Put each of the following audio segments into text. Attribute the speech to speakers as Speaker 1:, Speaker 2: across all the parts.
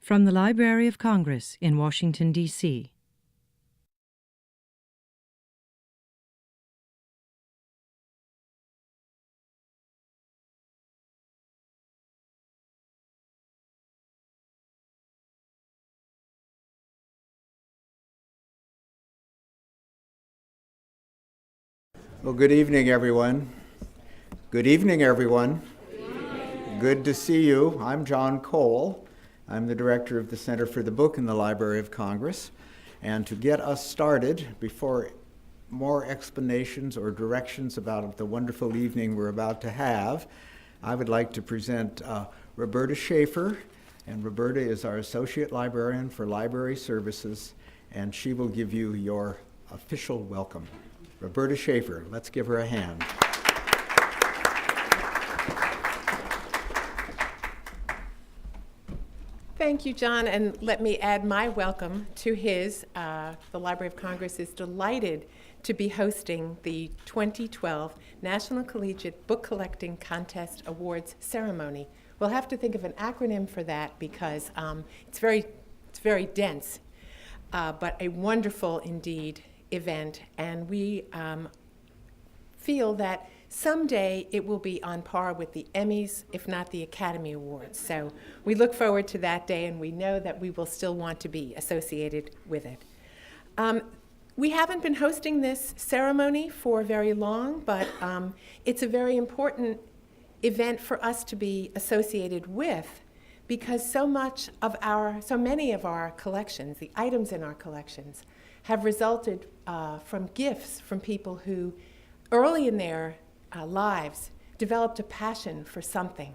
Speaker 1: From the Library of Congress in Washington, D.C.
Speaker 2: Well, good evening, everyone. Good evening, everyone. Good to see you. I'm John Cole. I'm the director of the Center for the Book in the Library of Congress. And to get us started, before more explanations or directions about the wonderful evening we're about to have, I would like to present Roberta Schaefer. And Roberta is our Associate Librarian for Library Services, and she will give you your official welcome. Roberta Schaefer, let's give her a hand.
Speaker 3: Thank you, John, and let me add my welcome to his. The Library of Congress is delighted to be hosting the 2012 National Collegiate Book Collecting Contest Awards ceremony. We'll have to think of an acronym for that because it's very dense, but a wonderful indeed event, and we feel that someday it will be on par with the Emmys, if not the Academy Awards. So we look forward to that day, and we know that we will still want to be associated with it. We haven't been hosting this ceremony for very long, but it's a very important event for us to be associated with because so many of our collections, the items in our collections, have resulted from gifts from people who early in their lives developed a passion for something.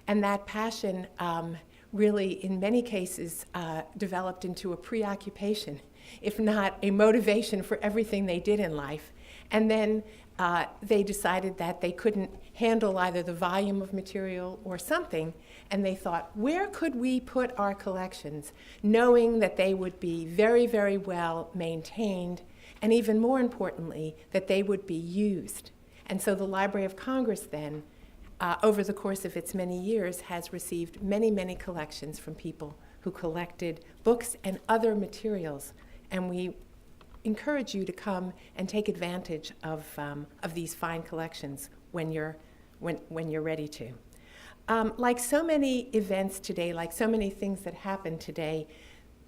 Speaker 3: And that passion really, in many cases, developed into a preoccupation, if not a motivation for everything they did in life. And then they decided that they couldn't handle either the volume of material or something, and they thought, where could we put our collections, knowing that they would be very, very well maintained, and even more importantly, that they would be used. And so the Library of Congress then, over the course of its many years, has received many, many collections from people who collected books and other materials. And we encourage you to come and take advantage of these fine collections when you're ready to. Like so many events today, like so many things that happen today,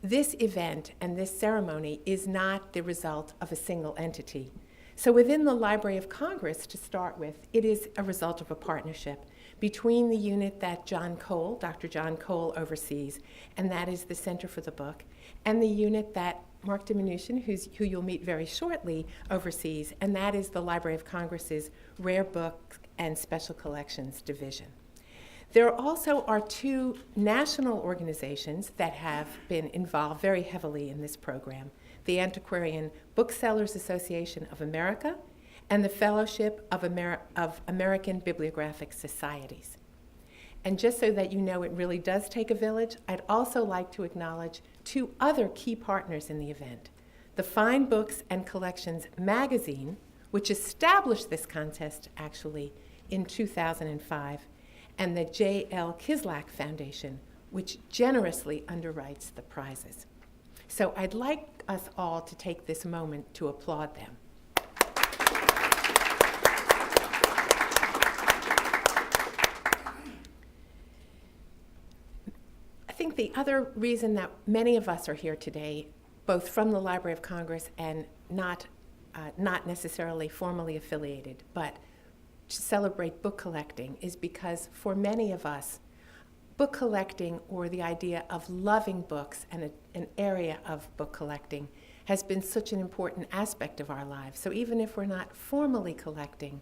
Speaker 3: this event and this ceremony is not the result of a single entity. So within the Library of Congress, to start with, it is a result of a partnership between the unit that Dr. John Cole oversees, and that is the Center for the Book, and the unit that Mark Diminution, who you'll meet very shortly, oversees, and that is the Library of Congress's Rare Book and Special Collections Division. There also are two national organizations that have been involved very heavily in this program, the Antiquarian Booksellers Association of America and the Fellowship of American Bibliographic Societies. And just so that you know it really does take a village, I'd also like to acknowledge two other key partners in the event. The Fine Books and Collections magazine, which established this contest actually in 2005, and the J.L. Kislak Foundation, which generously underwrites the prizes. So I'd like us all to take this moment to applaud them. I think the other reason that many of us are here today, both from the Library of Congress and not necessarily formally affiliated, but to celebrate book collecting, is because for many of us, book collecting, or the idea of loving books and an area of book collecting, has been such an important aspect of our lives. So even if we're not formally collecting,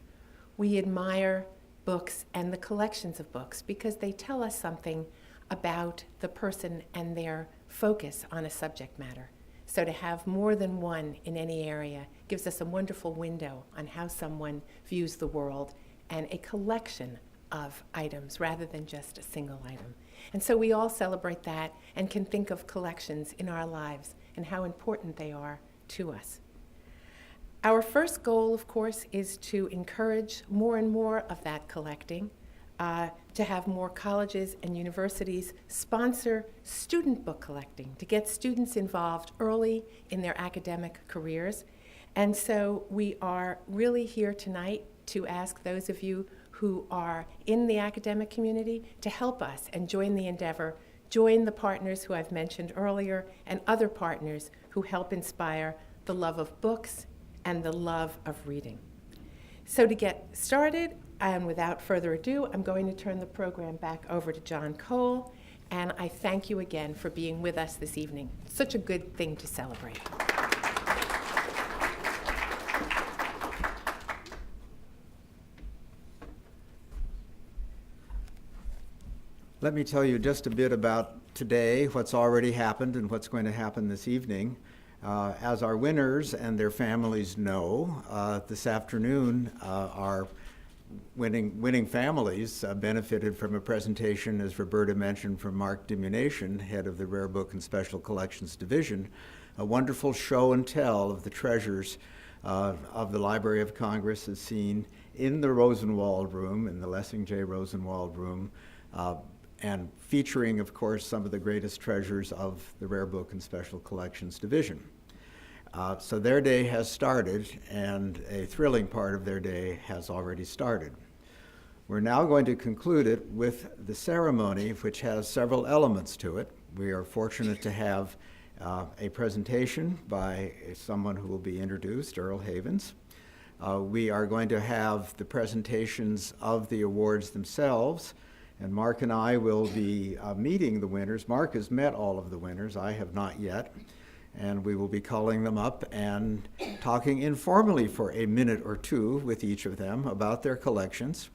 Speaker 3: we admire books and the collections of books because they tell us something about the person and their focus on a subject matter. So to have more than one in any area gives us a wonderful window on how someone views the world and a collection of items rather than just a single item. And so we all celebrate that and can think of collections in our lives and how important they are to us. Our first goal, of course, is to encourage more and more of that collecting. to have more colleges and universities sponsor student book collecting, to get students involved early in their academic careers. And so we are really here tonight to ask those of you who are in the academic community to help us and join the endeavor, join the partners who I've mentioned earlier, and other partners who help inspire the love of books and the love of reading. So to get started, and without further ado, I'm going to turn the program back over to John Cole, and I thank you again for being with us this evening. Such a good thing to celebrate.
Speaker 2: Let me tell you just a bit about today, what's already happened and what's going to happen this evening. As our winners and their families know, this afternoon our winning families benefited from a presentation, as Roberta mentioned, from Mark Dimunation, head of the Rare Book and Special Collections Division, a wonderful show and tell of the treasures of the Library of Congress as seen in the Rosenwald Room, in the Lessing J. Rosenwald Room, and featuring, of course, some of the greatest treasures of the Rare Book and Special Collections Division. So their day has started, and a thrilling part of their day has already started. We're now going to conclude it with the ceremony, which has several elements to it. We are fortunate to have a presentation by someone who will be introduced, Earl Havens. We are going to have the presentations of the awards themselves, and Mark and I will be meeting the winners. Mark has met all of the winners. I have not yet. And we will be calling them up and talking informally for a minute or two with each of them about their collections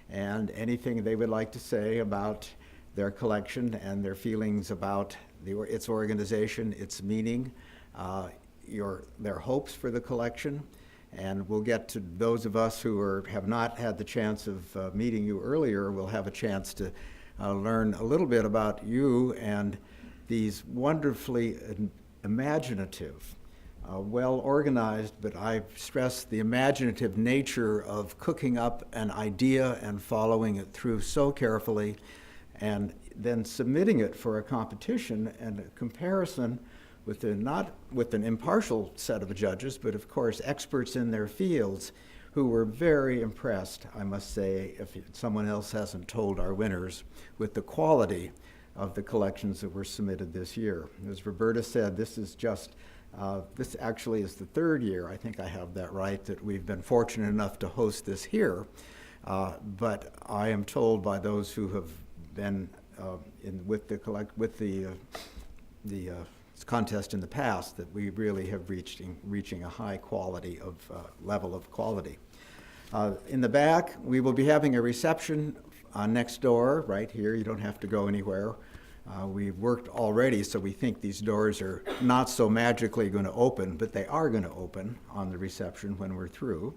Speaker 2: and anything they would like to say about their collection and their feelings about its organization, its meaning, their hopes for the collection. And we'll get to those of us who have not had the chance of meeting you earlier. We'll have a chance to learn a little bit about you and these wonderfully imaginative, well-organized, but I stress the imaginative nature of cooking up an idea and following it through so carefully, and then submitting it for a competition and a comparison with not with an impartial set of judges, but of course experts in their fields who were very impressed, I must say, if someone else hasn't told our winners, with the quality of the collections that were submitted this year. As Roberta said, this actually is the third year, I think I have that right, that we've been fortunate enough to host this here. But I am told by those who have been with the contest in the past that we really have reaching a high quality of level of quality. In the back, we will be having a reception next door, right here. You don't have to go anywhere. We've worked already, so we think these doors are not so magically going to open, but they are going to open on the reception when we're through.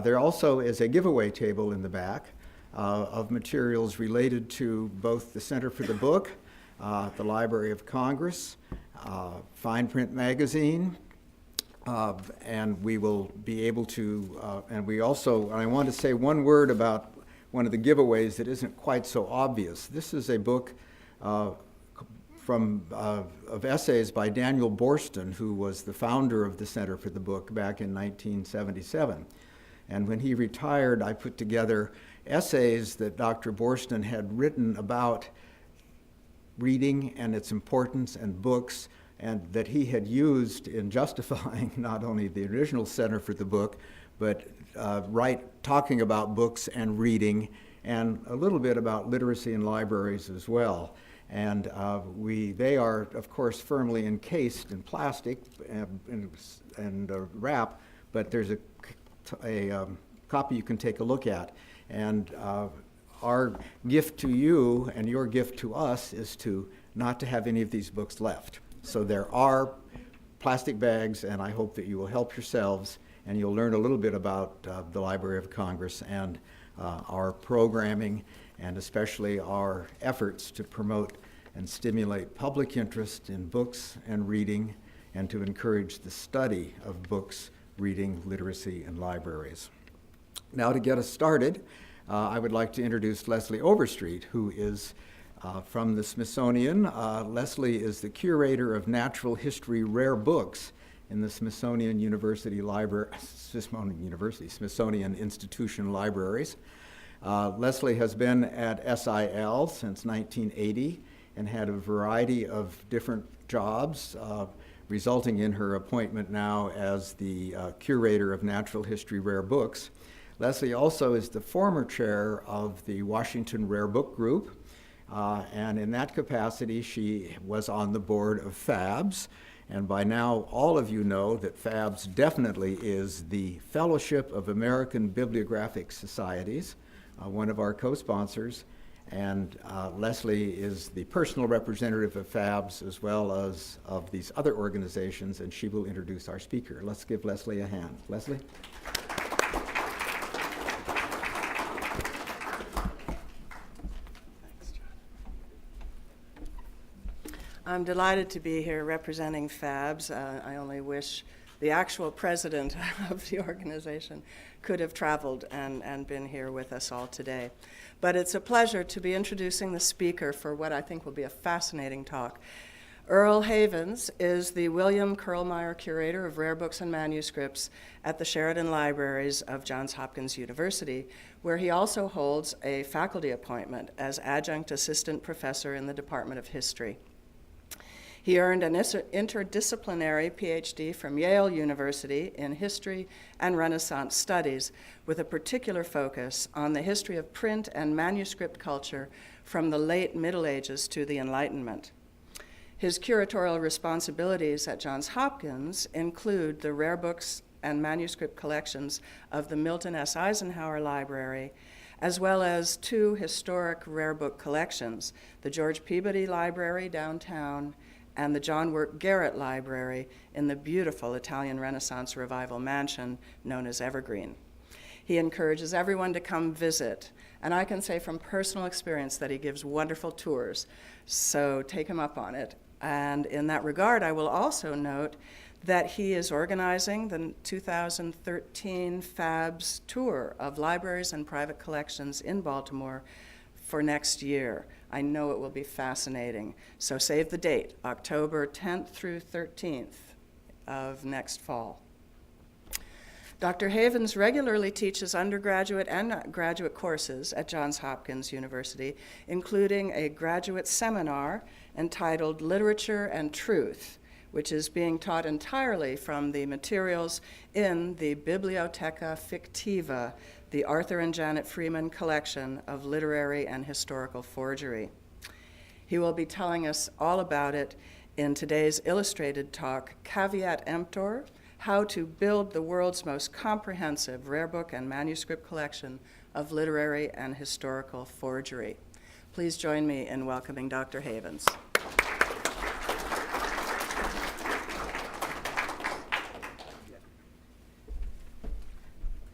Speaker 2: There also is a giveaway table in the back of materials related to both the Center for the Book, the Library of Congress, Fine Print Magazine, and we will be able to, and I want to say one word about one of the giveaways that isn't quite so obvious. This is a book of essays by Daniel Borston, who was the founder of the Center for the Book back in 1977. And when he retired, I put together essays that Dr. Borston had written about reading and its importance and books, and that he had used in justifying not only the original Center for the Book, but talking about books and reading, and a little bit about literacy in libraries as well. And they are, of course, firmly encased in plastic and wrap, but there's a copy you can take a look at. And our gift to you and your gift to us is not to have any of these books left. So there are plastic bags, and I hope that you will help yourselves, and you'll learn a little bit about the Library of Congress and our programming, and especially our efforts to promote and stimulate public interest in books and reading, and to encourage the study of books, reading, literacy, and libraries. Now, to get us started, I would like to introduce Leslie Overstreet, who is from the Smithsonian. Leslie is the curator of natural history rare books in the Smithsonian Smithsonian Institution Libraries. Leslie has been at SIL since 1980 and had a variety of different jobs, resulting in her appointment now as the curator of natural history rare books. Leslie also is the former chair of the Washington Rare Book Group, and in that capacity she was on the board of FABS. And by now, all of you know that FABS definitely is the Fellowship of American Bibliographic Societies, one of our co-sponsors. And Leslie is the personal representative of FABS as well as of these other organizations, and she will introduce our speaker. Let's give Leslie a hand. Leslie?
Speaker 4: I'm delighted to be here representing FABS. I only wish the actual president of the organization could have traveled and been here with us all today. But it's a pleasure to be introducing the speaker for what I think will be a fascinating talk. Earl Havens is the William Kurlmeyer Curator of Rare Books and Manuscripts at the Sheridan Libraries of Johns Hopkins University, where he also holds a faculty appointment as Adjunct Assistant Professor in the Department of History. He earned an interdisciplinary PhD from Yale University in History and Renaissance Studies, with a particular focus on the history of print and manuscript culture from the late Middle Ages to the Enlightenment. His curatorial responsibilities at Johns Hopkins include the rare books and manuscript collections of the Milton S. Eisenhower Library, as well as two historic rare book collections, the George Peabody Library downtown and the John Work Garrett Library in the beautiful Italian Renaissance Revival mansion known as Evergreen. He encourages everyone to come visit, and I can say from personal experience that he gives wonderful tours, so take him up on it. And in that regard, I will also note that he is organizing the 2013 FABS tour of libraries and private collections in Baltimore for next year. I know it will be fascinating. So save the date, October 10th through 13th of next fall. Dr. Havens regularly teaches undergraduate and graduate courses at Johns Hopkins University, including a graduate seminar entitled Literature and Truth, which is being taught entirely from the materials in the Bibliotheca Fictiva, the Arthur and Janet Freeman collection of literary and historical forgery. He will be telling us all about it in today's illustrated talk, Caveat Emptor, How to Build the World's Most Comprehensive Rare Book and Manuscript Collection of Literary and Historical Forgery. Please join me in welcoming Dr. Havens.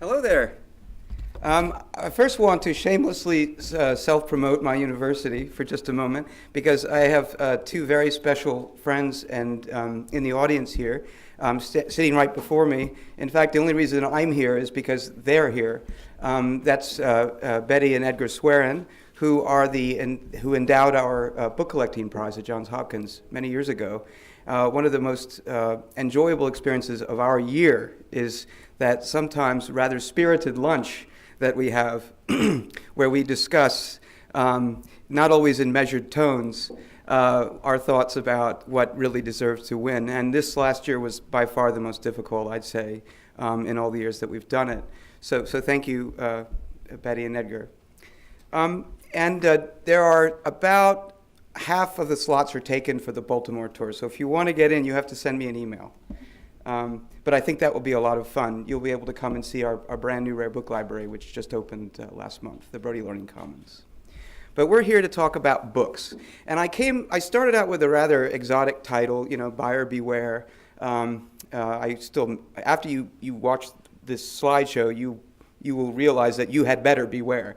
Speaker 5: Hello there. I first want to shamelessly self-promote my university for just a moment, because I have two very special friends and in the audience here, sitting right before me. In fact, the only reason I'm here is because they're here. That's Betty and Edgar Swearin, who endowed our book collecting prize at Johns Hopkins many years ago. One of the most enjoyable experiences of our year is that sometimes rather spirited lunch that we have where we discuss, not always in measured tones, our thoughts about what really deserves to win. And this last year was by far the most difficult, I'd say, in all the years that we've done it. So thank you, Betty and Edgar. And there are about half of the slots are taken for the Baltimore tour. So if you want to get in, you have to send me an email. But I think that will be a lot of fun. You'll be able to come and see our brand new rare book library, which just opened last month, the Brody Learning Commons. But we're here to talk about books. And I started out with a rather exotic title, Buyer Beware. After you watch this slideshow, you will realize that you had better beware.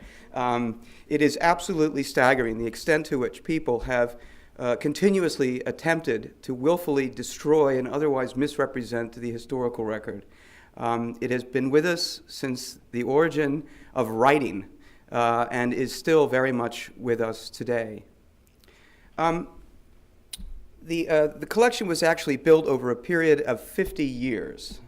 Speaker 5: It is absolutely staggering the extent to which people have continuously attempted to willfully destroy and otherwise misrepresent the historical record. It has been with us since the origin of writing. and is still very much with us today. The collection was actually built over a period of 50 years.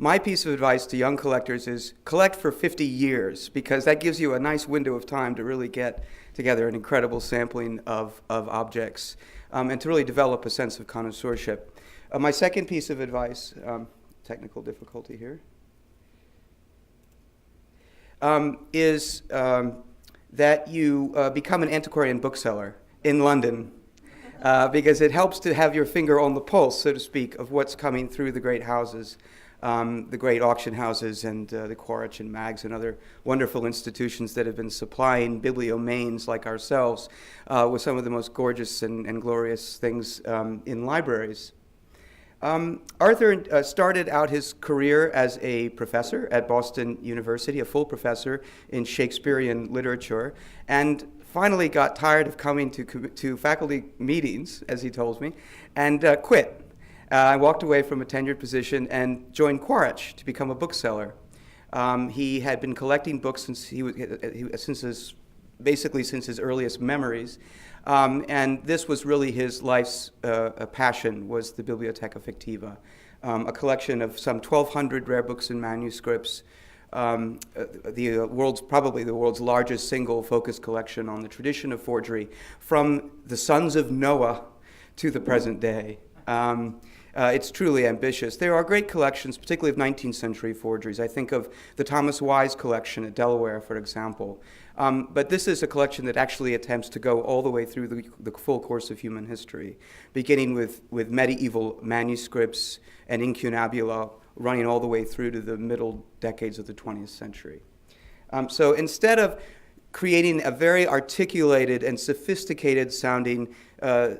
Speaker 5: My piece of advice to young collectors is collect for 50 years, because that gives you a nice window of time to really get together an incredible sampling of objects and to really develop a sense of connoisseurship. My second piece of advice, technical difficulty here, is that you become an antiquarian bookseller in London, because it helps to have your finger on the pulse, so to speak, of what's coming through the great houses, the great auction houses and the Quaritch and Mags and other wonderful institutions that have been supplying bibliomanes like ourselves with some of the most gorgeous and glorious things in libraries. Arthur started out his career as a professor at Boston University, a full professor in Shakespearean literature, and finally got tired of coming to faculty meetings, as he told me, and quit. I walked away from a tenured position and joined Quaritch to become a bookseller. He had been collecting books since his earliest memories, and this was really his life's passion, was the Bibliotheca Fictiva, a collection of some 1,200 rare books and manuscripts, probably the world's largest single focused collection on the tradition of forgery from the sons of Noah to the present day. It's truly ambitious. There are great collections, particularly of 19th century forgeries. I think of the Thomas Wise collection at Delaware, for example. But this is a collection that actually attempts to go all the way through the full course of human history, beginning with medieval manuscripts and incunabula, running all the way through to the middle decades of the 20th century. So instead of creating a very articulated and sophisticated sounding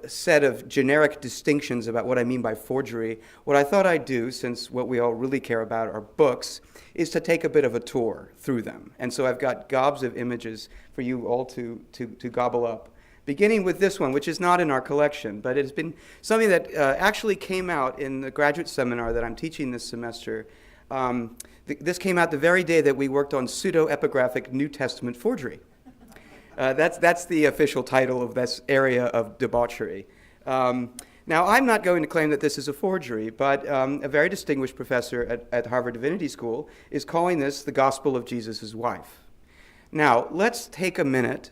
Speaker 5: set of generic distinctions about what I mean by forgery, what I thought I'd do, since what we all really care about are books, is to take a bit of a tour through them. And so I've got gobs of images for you all to gobble up, beginning with this one, which is not in our collection, but it's been something that actually came out in the graduate seminar that I'm teaching this semester. This came out the very day that we worked on pseudo-epigraphic New Testament forgery. That's the official title of this area of debauchery. Now, I'm not going to claim that this is a forgery, but a very distinguished professor at Harvard Divinity School is calling this the Gospel of Jesus' wife. Now, let's take a minute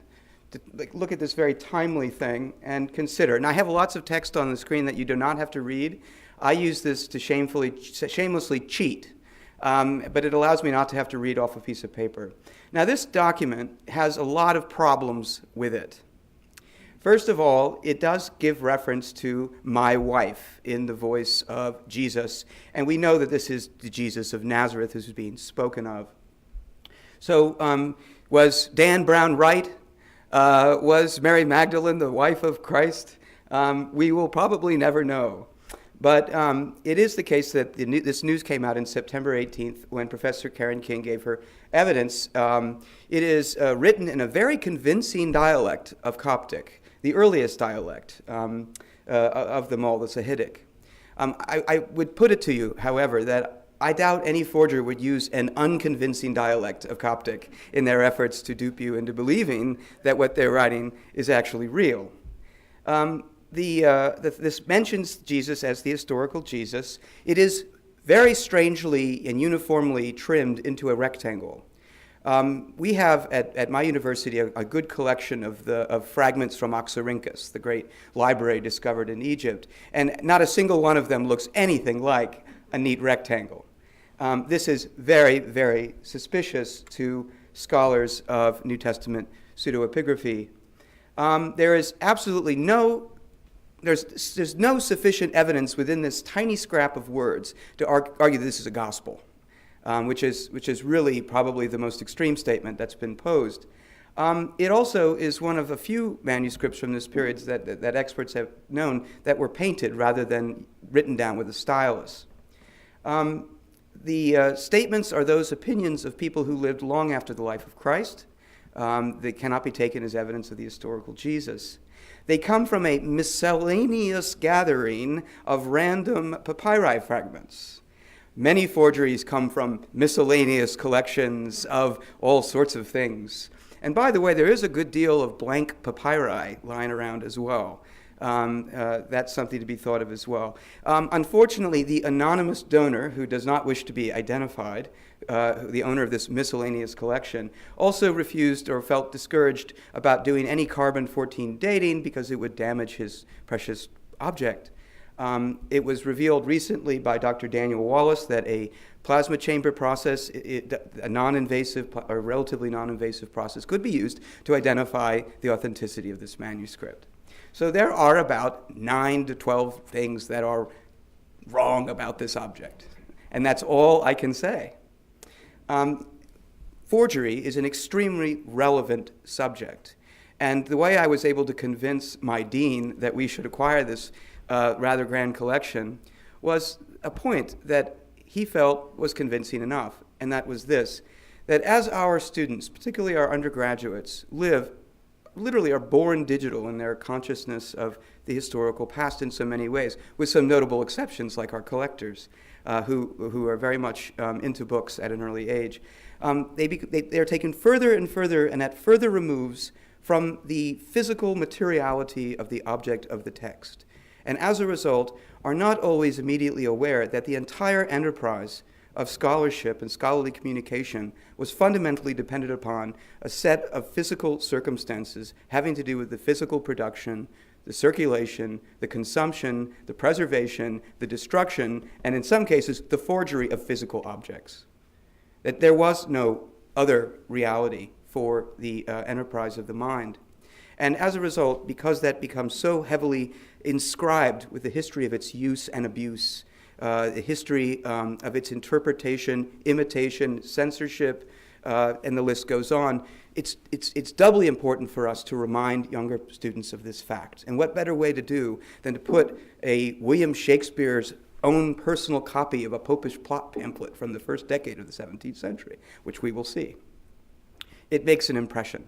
Speaker 5: to look at this very timely thing and consider. And I have lots of text on the screen that you do not have to read. I use this to shamelessly cheat. But it allows me not to have to read off a piece of paper. Now, this document has a lot of problems with it. First of all, it does give reference to my wife in the voice of Jesus, and we know that this is the Jesus of Nazareth who's being spoken of. So, was Dan Brown right? Was Mary Magdalene the wife of Christ? We will probably never know. But it is the case that this news came out in September 18th when Professor Karen King gave her evidence. It is written in a very convincing dialect of Coptic, the earliest dialect of them all, the Sahidic. I would put it to you, however, that I doubt any forger would use an unconvincing dialect of Coptic in their efforts to dupe you into believing that what they're writing is actually real. This mentions Jesus as the historical Jesus. It is very strangely and uniformly trimmed into a rectangle. We have at my university a good collection of fragments from Oxyrhynchus, the great library discovered in Egypt, and not a single one of them looks anything like a neat rectangle. This is very, very suspicious to scholars of New Testament pseudoepigraphy. There is absolutely there's no sufficient evidence within this tiny scrap of words to argue that this is a gospel, which is really probably the most extreme statement that's been posed. It also is one of a few manuscripts from this period that experts have known that were painted rather than written down with a stylus. The statements are those opinions of people who lived long after the life of Christ. They cannot be taken as evidence of the historical Jesus. They come from a miscellaneous gathering of random papyri fragments. Many forgeries come from miscellaneous collections of all sorts of things. And by the way, there is a good deal of blank papyri lying around as well. That's something to be thought of as well. Unfortunately, the anonymous donor, who does not wish to be identified, the owner of this miscellaneous collection, also refused or felt discouraged about doing any carbon-14 dating because it would damage his precious object. It was revealed recently by Dr. Daniel Wallace that a plasma chamber process, a non-invasive or relatively non-invasive process, could be used to identify the authenticity of this manuscript. So there are about 9 to 12 things that are wrong about this object, and that's all I can say. Forgery is an extremely relevant subject, and the way I was able to convince my dean that we should acquire this rather grand collection was a point that he felt was convincing enough, and that was this, that as our students, particularly our undergraduates, literally are born digital in their consciousness of the historical past in so many ways, with some notable exceptions like our collectors, who are very much into books at an early age. They are taken further and further and at further removes from the physical materiality of the object of the text, and as a result are not always immediately aware that the entire enterprise of scholarship and scholarly communication was fundamentally dependent upon a set of physical circumstances having to do with the physical production, the circulation, the consumption, the preservation, the destruction, and in some cases, the forgery of physical objects. That there was no other reality for the enterprise of the mind. And as a result, because that becomes so heavily inscribed with the history of its use and abuse, the history of its interpretation, imitation, censorship, and the list goes on, it's doubly important for us to remind younger students of this fact. And what better way to do than to put a William Shakespeare's own personal copy of a popish plot pamphlet from the first decade of the 17th century, which we will see. It makes an impression.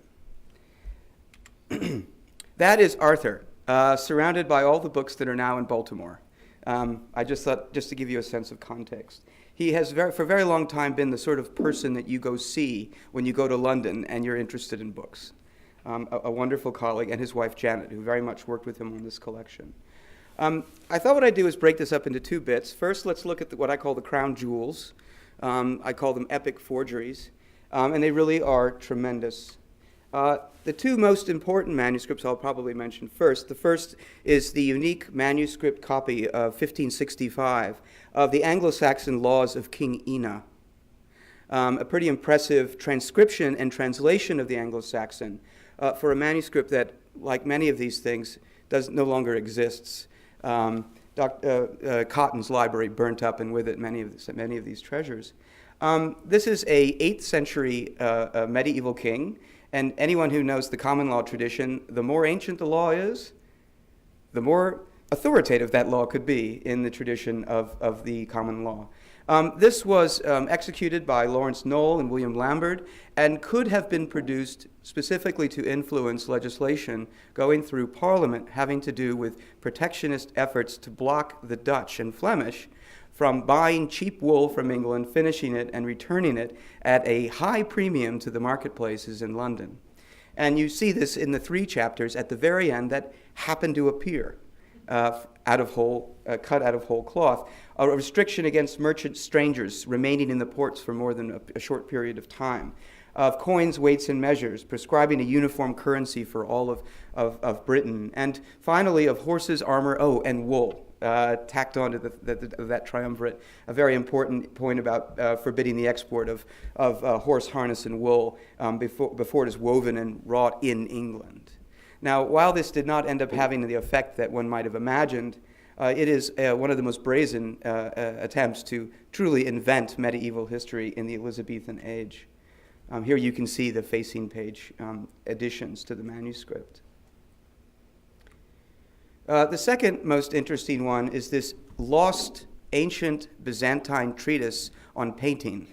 Speaker 5: That is Arthur, surrounded by all the books that are now in Baltimore. I just thought, just to give you a sense of context. He has for a very long time been the sort of person that you go see when you go to London and you're interested in books. A wonderful colleague, and his wife Janet, who very much worked with him on this collection. I thought what I'd do is break this up into 2 bits. First, let's look at what I call the crown jewels. I call them epic forgeries, and they really are tremendous. The 2 most important manuscripts I'll probably mention first. The first is the unique manuscript copy of 1565 of the Anglo-Saxon laws of King Ina, a pretty impressive transcription and translation of the Anglo-Saxon for a manuscript that, like many of these things, no longer exists. Cotton's library burnt up, and with it many of these treasures. This is a 8th century medieval king. And anyone who knows the common law tradition, the more ancient the law is, the more authoritative that law could be in the tradition of the common law. This was executed by Lawrence Knoll and William Lambert and could have been produced specifically to influence legislation going through Parliament having to do with protectionist efforts to block the Dutch and Flemish from buying cheap wool from England, finishing it, and returning it at a high premium to the marketplaces in London. And you see this in the 3 chapters at the very end that happen to appear cut out of whole cloth. A restriction against merchant strangers remaining in the ports for more than a short period of time. Of coins, weights, and measures, prescribing a uniform currency for all of Britain. And finally, of horses, armor, and wool. Tacked onto that triumvirate, a very important point about forbidding the export of horse harness and wool before it is woven and wrought in England. Now, while this did not end up having the effect that one might have imagined, it is one of the most brazen attempts to truly invent medieval history in the Elizabethan age. Here you can see the facing page additions to the manuscript. The second most interesting one is this lost ancient Byzantine treatise on painting.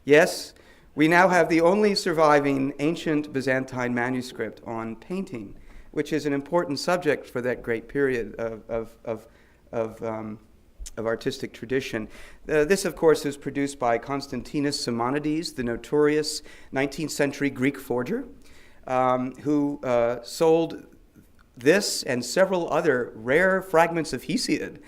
Speaker 5: Yes, we now have the only surviving ancient Byzantine manuscript on painting, which is an important subject for that great period of artistic tradition. This, of course, is produced by Constantinus Simonides, the notorious 19th century Greek forger, who sold this and several other rare fragments of Hesiod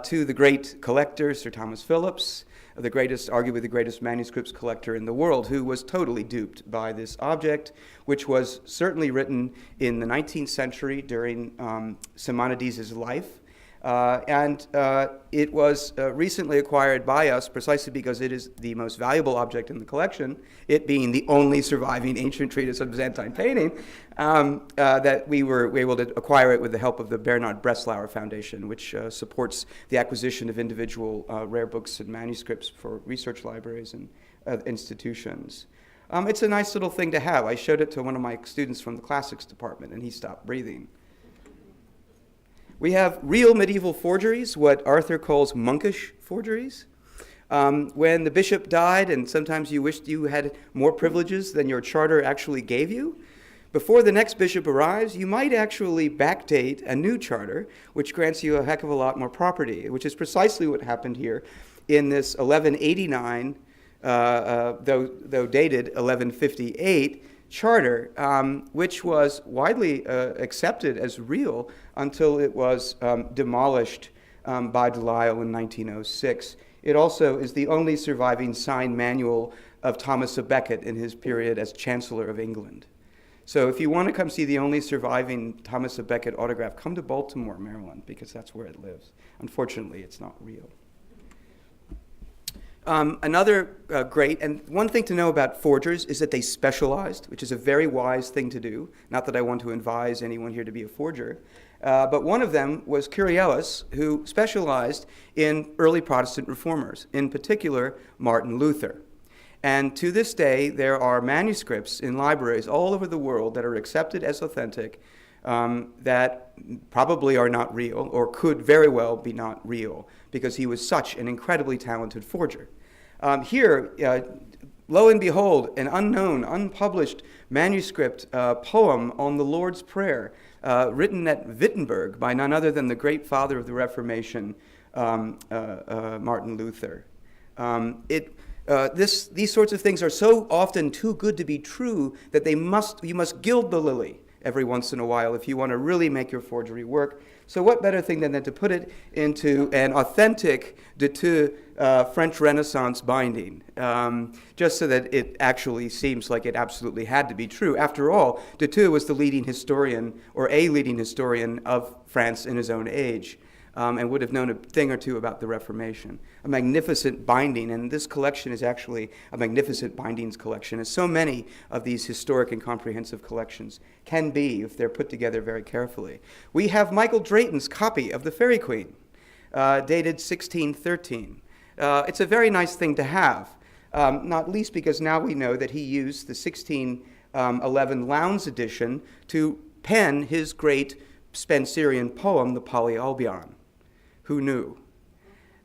Speaker 5: to the great collector, Sir Thomas Phillips, arguably the greatest manuscripts collector in the world, who was totally duped by this object, which was certainly written in the 19th century during Simonides' life. It was recently acquired by us precisely because it is the most valuable object in the collection, it being the only surviving ancient treatise of Byzantine painting, that we were able to acquire it with the help of the Bernard Breslauer Foundation, which supports the acquisition of individual rare books and manuscripts for research libraries and institutions. It's a nice little thing to have. I showed it to one of my students from the classics department, and he stopped breathing. We have real medieval forgeries, what Arthur calls monkish forgeries. When the bishop died, and sometimes you wished you had more privileges than your charter actually gave you, before the next bishop arrives, you might actually backdate a new charter, which grants you a heck of a lot more property, which is precisely what happened here in this 1189, though dated 1158, charter, which was widely accepted as real until it was demolished by Delisle in 1906. It also is the only surviving signed manual of Thomas à Becket in his period as Chancellor of England. So if you want to come see the only surviving Thomas à Becket autograph, come to Baltimore, Maryland, because that's where it lives. Unfortunately, it's not real. Another great, and one thing to know about forgers is that they specialized, which is a very wise thing to do. Not that I want to advise anyone here to be a forger. But one of them was Curiellis, who specialized in early Protestant reformers, in particular Martin Luther. And to this day, there are manuscripts in libraries all over the world that are accepted as authentic that probably are not real, or could very well be not real, because he was such an incredibly talented forger. Here, lo and behold, an unknown, unpublished manuscript poem on the Lord's Prayer, written at Wittenberg by none other than the great father of the Reformation, Martin Luther. These sorts of things are so often too good to be true that you must gild the lily every once in a while if you want to really make your forgery work. So what better thing than to put it into an authentic de Thou French Renaissance binding, just so that it actually seems like it absolutely had to be true. After all, de Thou was the leading historian, or a leading historian of France in his own age, and would have known a thing or two about the Reformation. A magnificent binding, and this collection is actually a magnificent bindings collection, as so many of these historic and comprehensive collections can be if they're put together very carefully. We have Michael Drayton's copy of the Fairy Queen, dated 1613. It's a very nice thing to have, not least because now we know that he used the 1611 Lowndes edition to pen his great Spenserian poem, the Polyolbion. Who knew?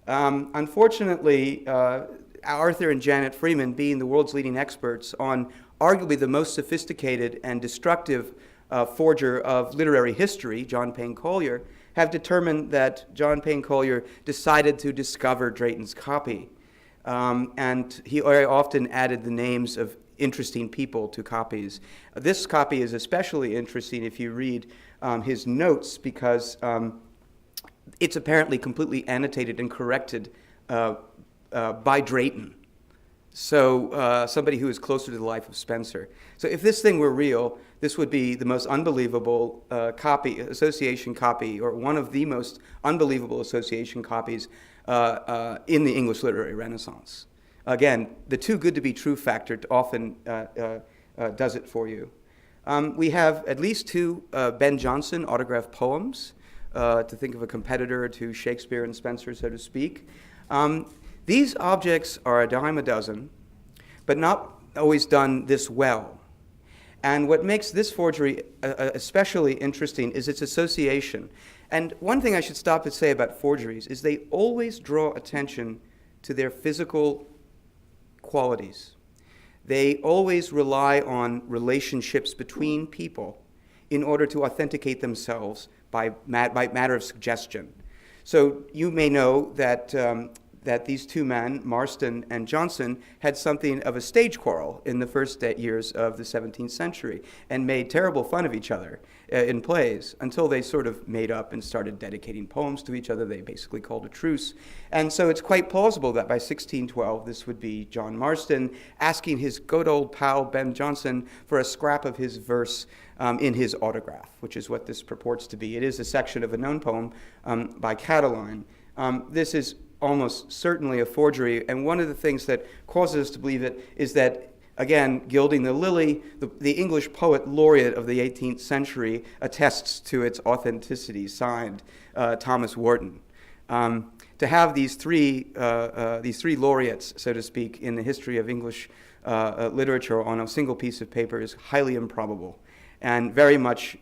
Speaker 5: Unfortunately, Arthur and Janet Freeman, being the world's leading experts on arguably the most sophisticated and destructive forger of literary history, John Payne Collier, have determined that John Payne Collier decided to discover Drayton's copy. And he very often added the names of interesting people to copies. This copy is especially interesting if you read his notes, because it's apparently completely annotated and corrected by Drayton. So somebody who is closer to the life of Spenser. So if this thing were real, this would be the most unbelievable association copy, or one of the most unbelievable association copies in the English literary Renaissance. Again, the too good to be true factor often does it for you. We have at least two Ben Jonson autographed poems, to think of a competitor to Shakespeare and Spenser, so to speak. These objects are a dime a dozen, but not always done this well. And what makes this forgery especially interesting is its association. And one thing I should stop to say about forgeries is they always draw attention to their physical qualities. They always rely on relationships between people in order to authenticate themselves by matter of suggestion. So you may know that that these two men, Marston and Johnson, had something of a stage quarrel in the first years of the 17th century and made terrible fun of each other in plays until they sort of made up and started dedicating poems to each other. They basically called a truce. And so it's quite plausible that by 1612, this would be John Marston asking his good old pal Ben Jonson for a scrap of his verse in his autograph, which is what this purports to be. It is a section of a known poem by Catiline. This is almost certainly a forgery, and one of the things that causes us to believe it is that, again, gilding the lily, the English poet laureate of the 18th century attests to its authenticity, signed Thomas Warton. To have these three laureates, so to speak, in the history of English literature on a single piece of paper is highly improbable, and very much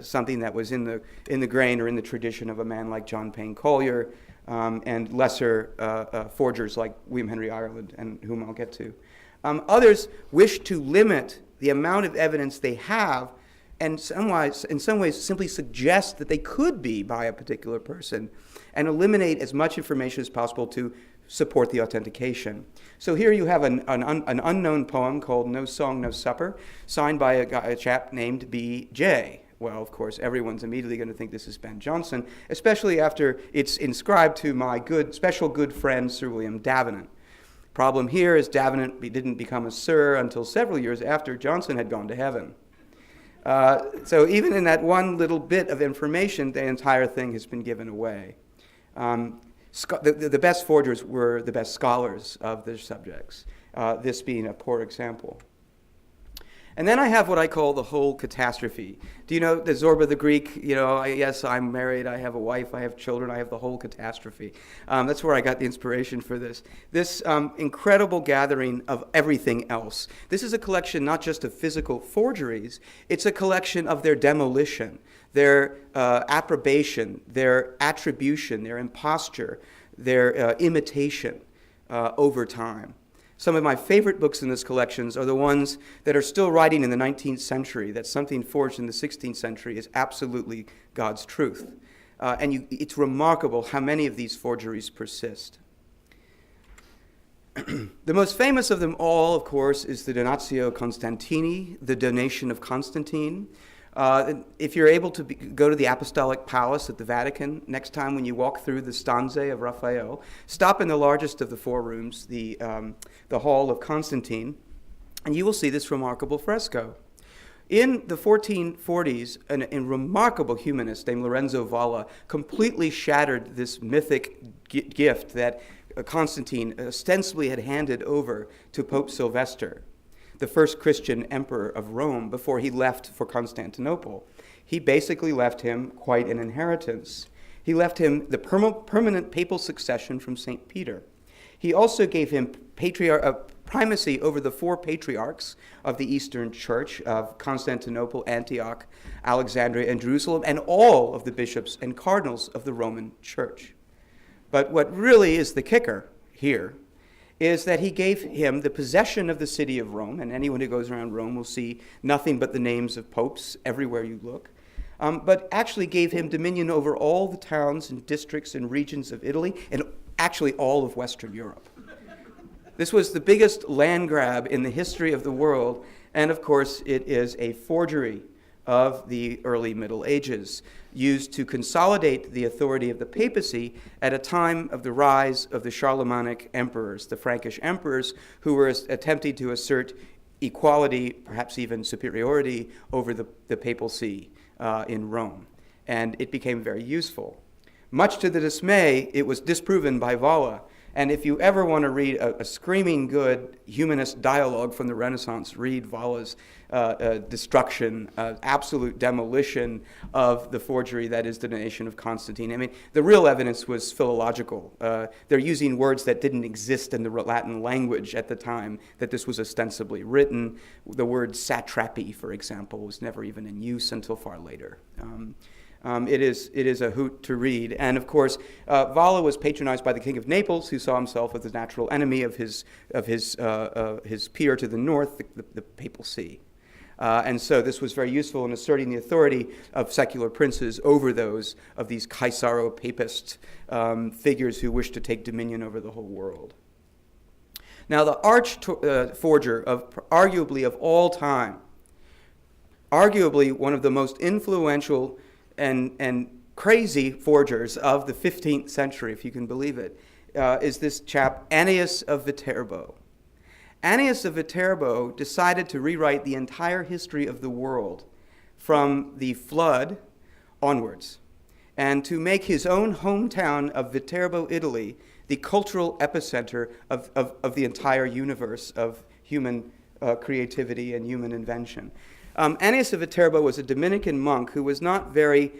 Speaker 5: something that was in the grain or in the tradition of a man like John Payne Collier, and lesser forgers like William Henry Ireland, and whom I'll get to. Others wish to limit the amount of evidence they have, and in some ways simply suggest that they could be by a particular person, and eliminate as much information as possible to support the authentication. So here you have an unknown poem called No Song, No Supper, signed by a chap named B.J. Well, of course, everyone's immediately going to think this is Ben Jonson, especially after it's inscribed to my special good friend, Sir William Davenant. Problem here is Davenant didn't become a Sir until several years after Jonson had gone to heaven. So even in that one little bit of information, the entire thing has been given away. The best forgers were the best scholars of their subjects, this being a poor example. And then I have what I call the whole catastrophe. Do you know the Zorba the Greek? Yes, I'm married, I have a wife, I have children, I have the whole catastrophe. That's where I got the inspiration for this. This incredible gathering of everything else. This is a collection not just of physical forgeries, it's a collection of their demolition, their approbation, their attribution, their imposture, their imitation over time. Some of my favorite books in this collection are the ones that are still writing in the 19th century, that something forged in the 16th century is absolutely God's truth. It's remarkable how many of these forgeries persist. The most famous of them all, of course, is the Donatio Constantini, the donation of Constantine. If you're able to go to the Apostolic Palace at the Vatican, next time when you walk through the stanze of Raphael, stop in the largest of the four rooms, the Hall of Constantine, and you will see this remarkable fresco. In the 1440s, a remarkable humanist named Lorenzo Valla completely shattered this mythic gift that Constantine ostensibly had handed over to Pope Sylvester, the first Christian emperor of Rome, before he left for Constantinople. He basically left him quite an inheritance. He left him the permanent papal succession from St. Peter. He also gave him primacy over the four patriarchs of the Eastern Church of Constantinople, Antioch, Alexandria, and Jerusalem, and all of the bishops and cardinals of the Roman Church. But what really is the kicker here is that he gave him the possession of the city of Rome, and anyone who goes around Rome will see nothing but the names of popes everywhere you look, but actually gave him dominion over all the towns and districts and regions of Italy, and actually all of Western Europe. This was the biggest land grab in the history of the world, and of course it is a forgery of the early Middle Ages, used to consolidate the authority of the papacy at a time of the rise of the Charlemanic emperors, the Frankish emperors, who were attempting to assert equality, perhaps even superiority, over the papal see in Rome. And it became very useful. Much to the dismay, it was disproven by Valla. And if you ever want to read a screaming good humanist dialogue from the Renaissance, read Valla's destruction, absolute demolition of the forgery that is the donation of Constantine. I mean, the real evidence was philological. They're using words that didn't exist in the Latin language at the time that this was ostensibly written. The word satrapy, for example, was never even in use until far later. It is a hoot to read. And of course, Valla was patronized by the King of Naples, who saw himself as the natural enemy of his peer to the north, the Papal See. And so this was very useful in asserting the authority of secular princes over those of these Caesaro-papist figures who wished to take dominion over the whole world. Now, the arch-forger of arguably of all time, arguably one of the most influential and crazy forgers of the 15th century, if you can believe it, is this chap Ennius of Viterbo. Ennius of Viterbo decided to rewrite the entire history of the world from the flood onwards, and to make his own hometown of Viterbo, Italy, the cultural epicenter of the entire universe of human creativity and human invention. Ennius of Viterbo was a Dominican monk who was not very,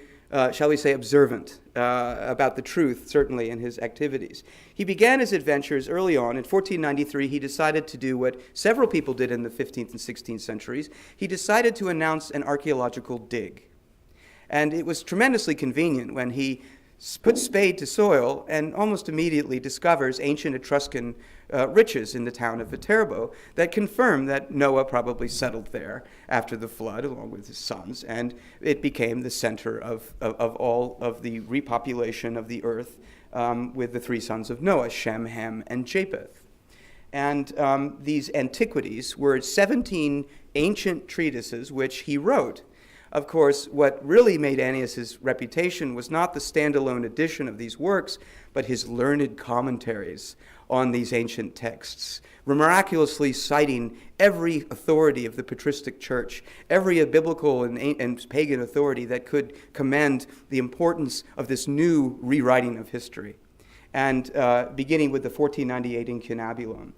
Speaker 5: shall we say, observant about the truth, certainly, in his activities. He began his adventures early on. In 1493, he decided to do what several people did in the 15th and 16th centuries. He decided to announce an archaeological dig. And it was tremendously convenient when he puts spade to soil and almost immediately discovers ancient Etruscan riches in the town of Viterbo that confirm that Noah probably settled there after the flood along with his sons, and it became the center of all of the repopulation of the earth with the three sons of Noah, Shem, Ham, and Japheth. And these antiquities were 17 ancient treatises which he wrote. Of course, what really made Ennius' reputation was not the standalone edition of these works, but his learned commentaries on these ancient texts, miraculously citing every authority of the patristic church, every biblical and pagan authority that could commend the importance of this new rewriting of history, and beginning with the 1498 Incunabulum.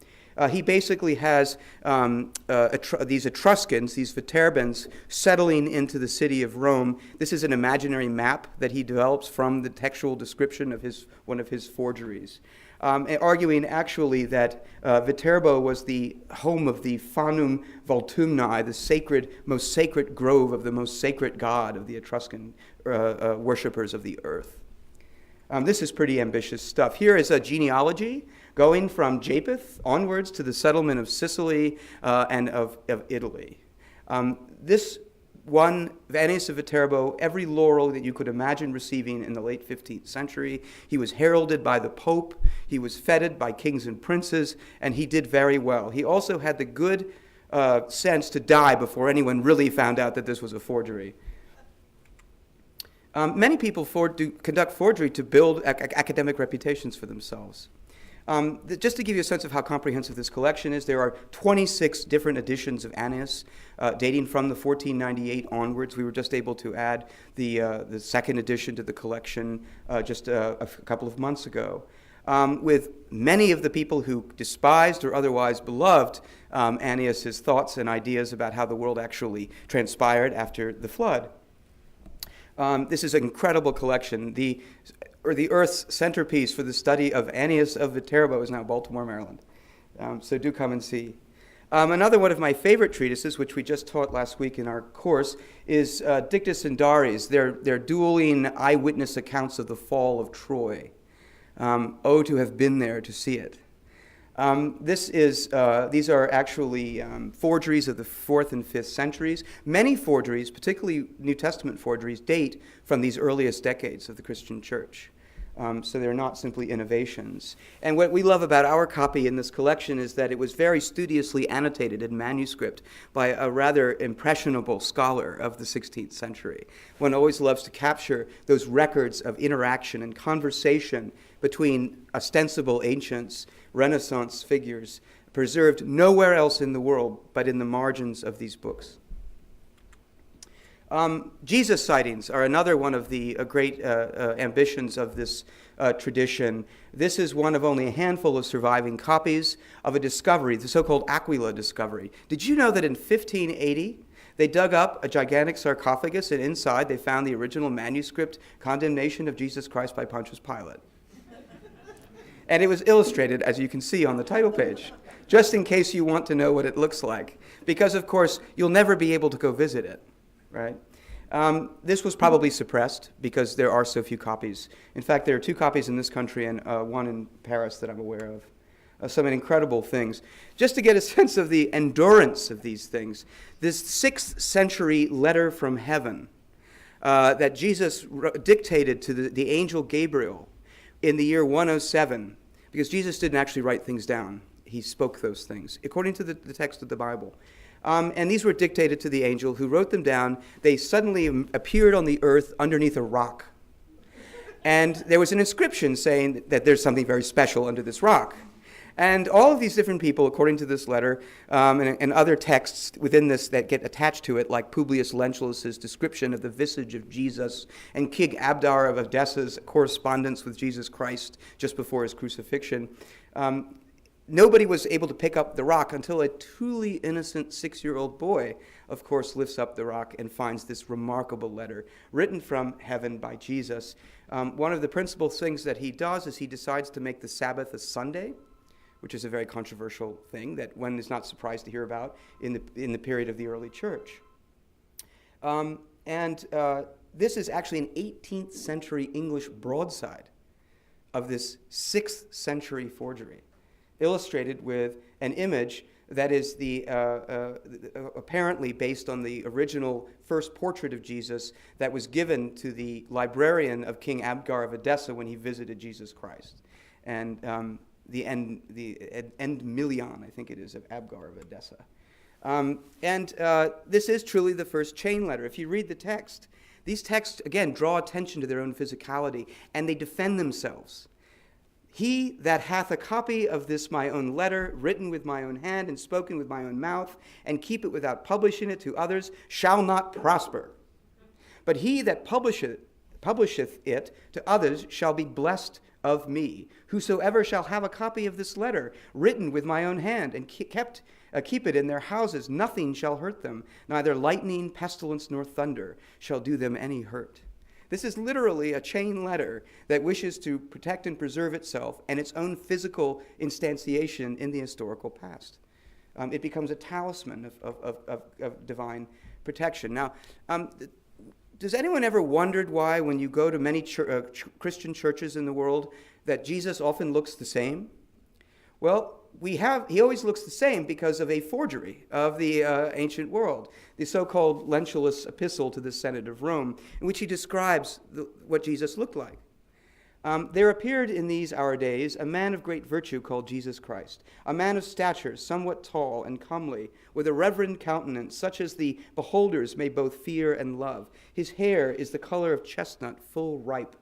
Speaker 5: He basically has these Etruscans, these Viterbans, settling into the city of Rome. This is an imaginary map that he develops from the textual description of one of his forgeries, arguing actually that Viterbo was the home of the Fanum Voltumnae, the most sacred grove of the most sacred god of the Etruscan worshippers of the earth. This is pretty ambitious stuff. Here is a genealogy going from Japheth onwards to the settlement of Sicily and of Italy. This won Ennius of Viterbo every laurel that you could imagine receiving in the late 15th century. He was heralded by the Pope, he was feted by kings and princes, and he did very well. He also had the good sense to die before anyone really found out that this was a forgery. Many people conduct forgery to build academic reputations for themselves. Just to give you a sense of how comprehensive this collection is, there are 26 different editions of Aeneas, dating from the 1498 onwards. We were just able to add the second edition to the collection just a couple of months ago, with many of the people who despised or otherwise beloved Aeneas' thoughts and ideas about how the world actually transpired after the flood. This is an incredible collection. The Earth's centerpiece for the study of Ennius of Viterbo is now Baltimore, Maryland. So do come and see. Another one of my favorite treatises, which we just taught last week in our course, is Dictys and Dares, their dueling eyewitness accounts of the fall of Troy. Oh, to have been there to see it. These are actually forgeries of the 4th and 5th centuries. Many forgeries, particularly New Testament forgeries, date from these earliest decades of the Christian church. So they're not simply innovations. And what we love about our copy in this collection is that it was very studiously annotated in manuscript by a rather impressionable scholar of the 16th century. One always loves to capture those records of interaction and conversation between ostensible ancients, Renaissance figures, preserved nowhere else in the world but in the margins of these books. Jesus sightings are another one of the great ambitions of this tradition. This is one of only a handful of surviving copies of a discovery, the so-called Aquila discovery. Did you know that in 1580, they dug up a gigantic sarcophagus, and inside they found the original manuscript condemnation of Jesus Christ by Pontius Pilate? And it was illustrated, as you can see on the title page, just in case you want to know what it looks like. Because, of course, you'll never be able to go visit it. Right? This was probably suppressed because there are so few copies. In fact, there are 2 copies in this country and one in Paris that I'm aware some incredible things. Just to get a sense of the endurance of these things, this 6th century letter from heaven that Jesus dictated to the angel Gabriel in the year 107, because Jesus didn't actually write things down. He spoke those things, according to the text of the Bible. And these were dictated to the angel who wrote them down. They suddenly appeared on the earth underneath a rock. And there was an inscription saying that there's something very special under this rock. And all of these different people, according to this letter, and other texts within this that get attached to it, like Publius Lentulus' description of the visage of Jesus, and King Abdar of Edessa's correspondence with Jesus Christ just before his crucifixion, nobody was able to pick up the rock until a truly innocent 6-year-old boy, of course, lifts up the rock and finds this remarkable letter written from heaven by Jesus. One of the principal things that he does is he decides to make the Sabbath a Sunday, which is a very controversial thing that one is not surprised to hear about in the period of the early church. This is actually an 18th century English broadside of this 6th century forgery, illustrated with an image that is apparently based on the original first portrait of Jesus that was given to the librarian of King Abgar of Edessa when he visited Jesus Christ. And the Endmilion, I think it is, of Abgar of Edessa. This is truly the first chain letter. If you read the text, these texts, again, draw attention to their own physicality, and they defend themselves. He that hath a copy of this my own letter, written with my own hand and spoken with my own mouth, and keep it without publishing it to others, shall not prosper. But he that publisheth it to others shall be blessed of me. Whosoever shall have a copy of this letter, written with my own hand, and keep it in their houses, nothing shall hurt them. Neither lightning, pestilence, nor thunder shall do them any hurt. This is literally a chain letter that wishes to protect and preserve itself and its own physical instantiation in the historical past. It becomes a talisman of divine protection. Now, does anyone ever wondered why, when you go to many Christian churches in the world, that Jesus often looks the same? Well, he always looks the same because of a forgery of the ancient world, the so-called Lentulus epistle to the Senate of Rome, in which he describes what Jesus looked like. There appeared in these our days a man of great virtue called Jesus Christ, a man of stature, somewhat tall and comely, with a reverend countenance, such as the beholders may both fear and love. His hair is the color of chestnut, full ripe,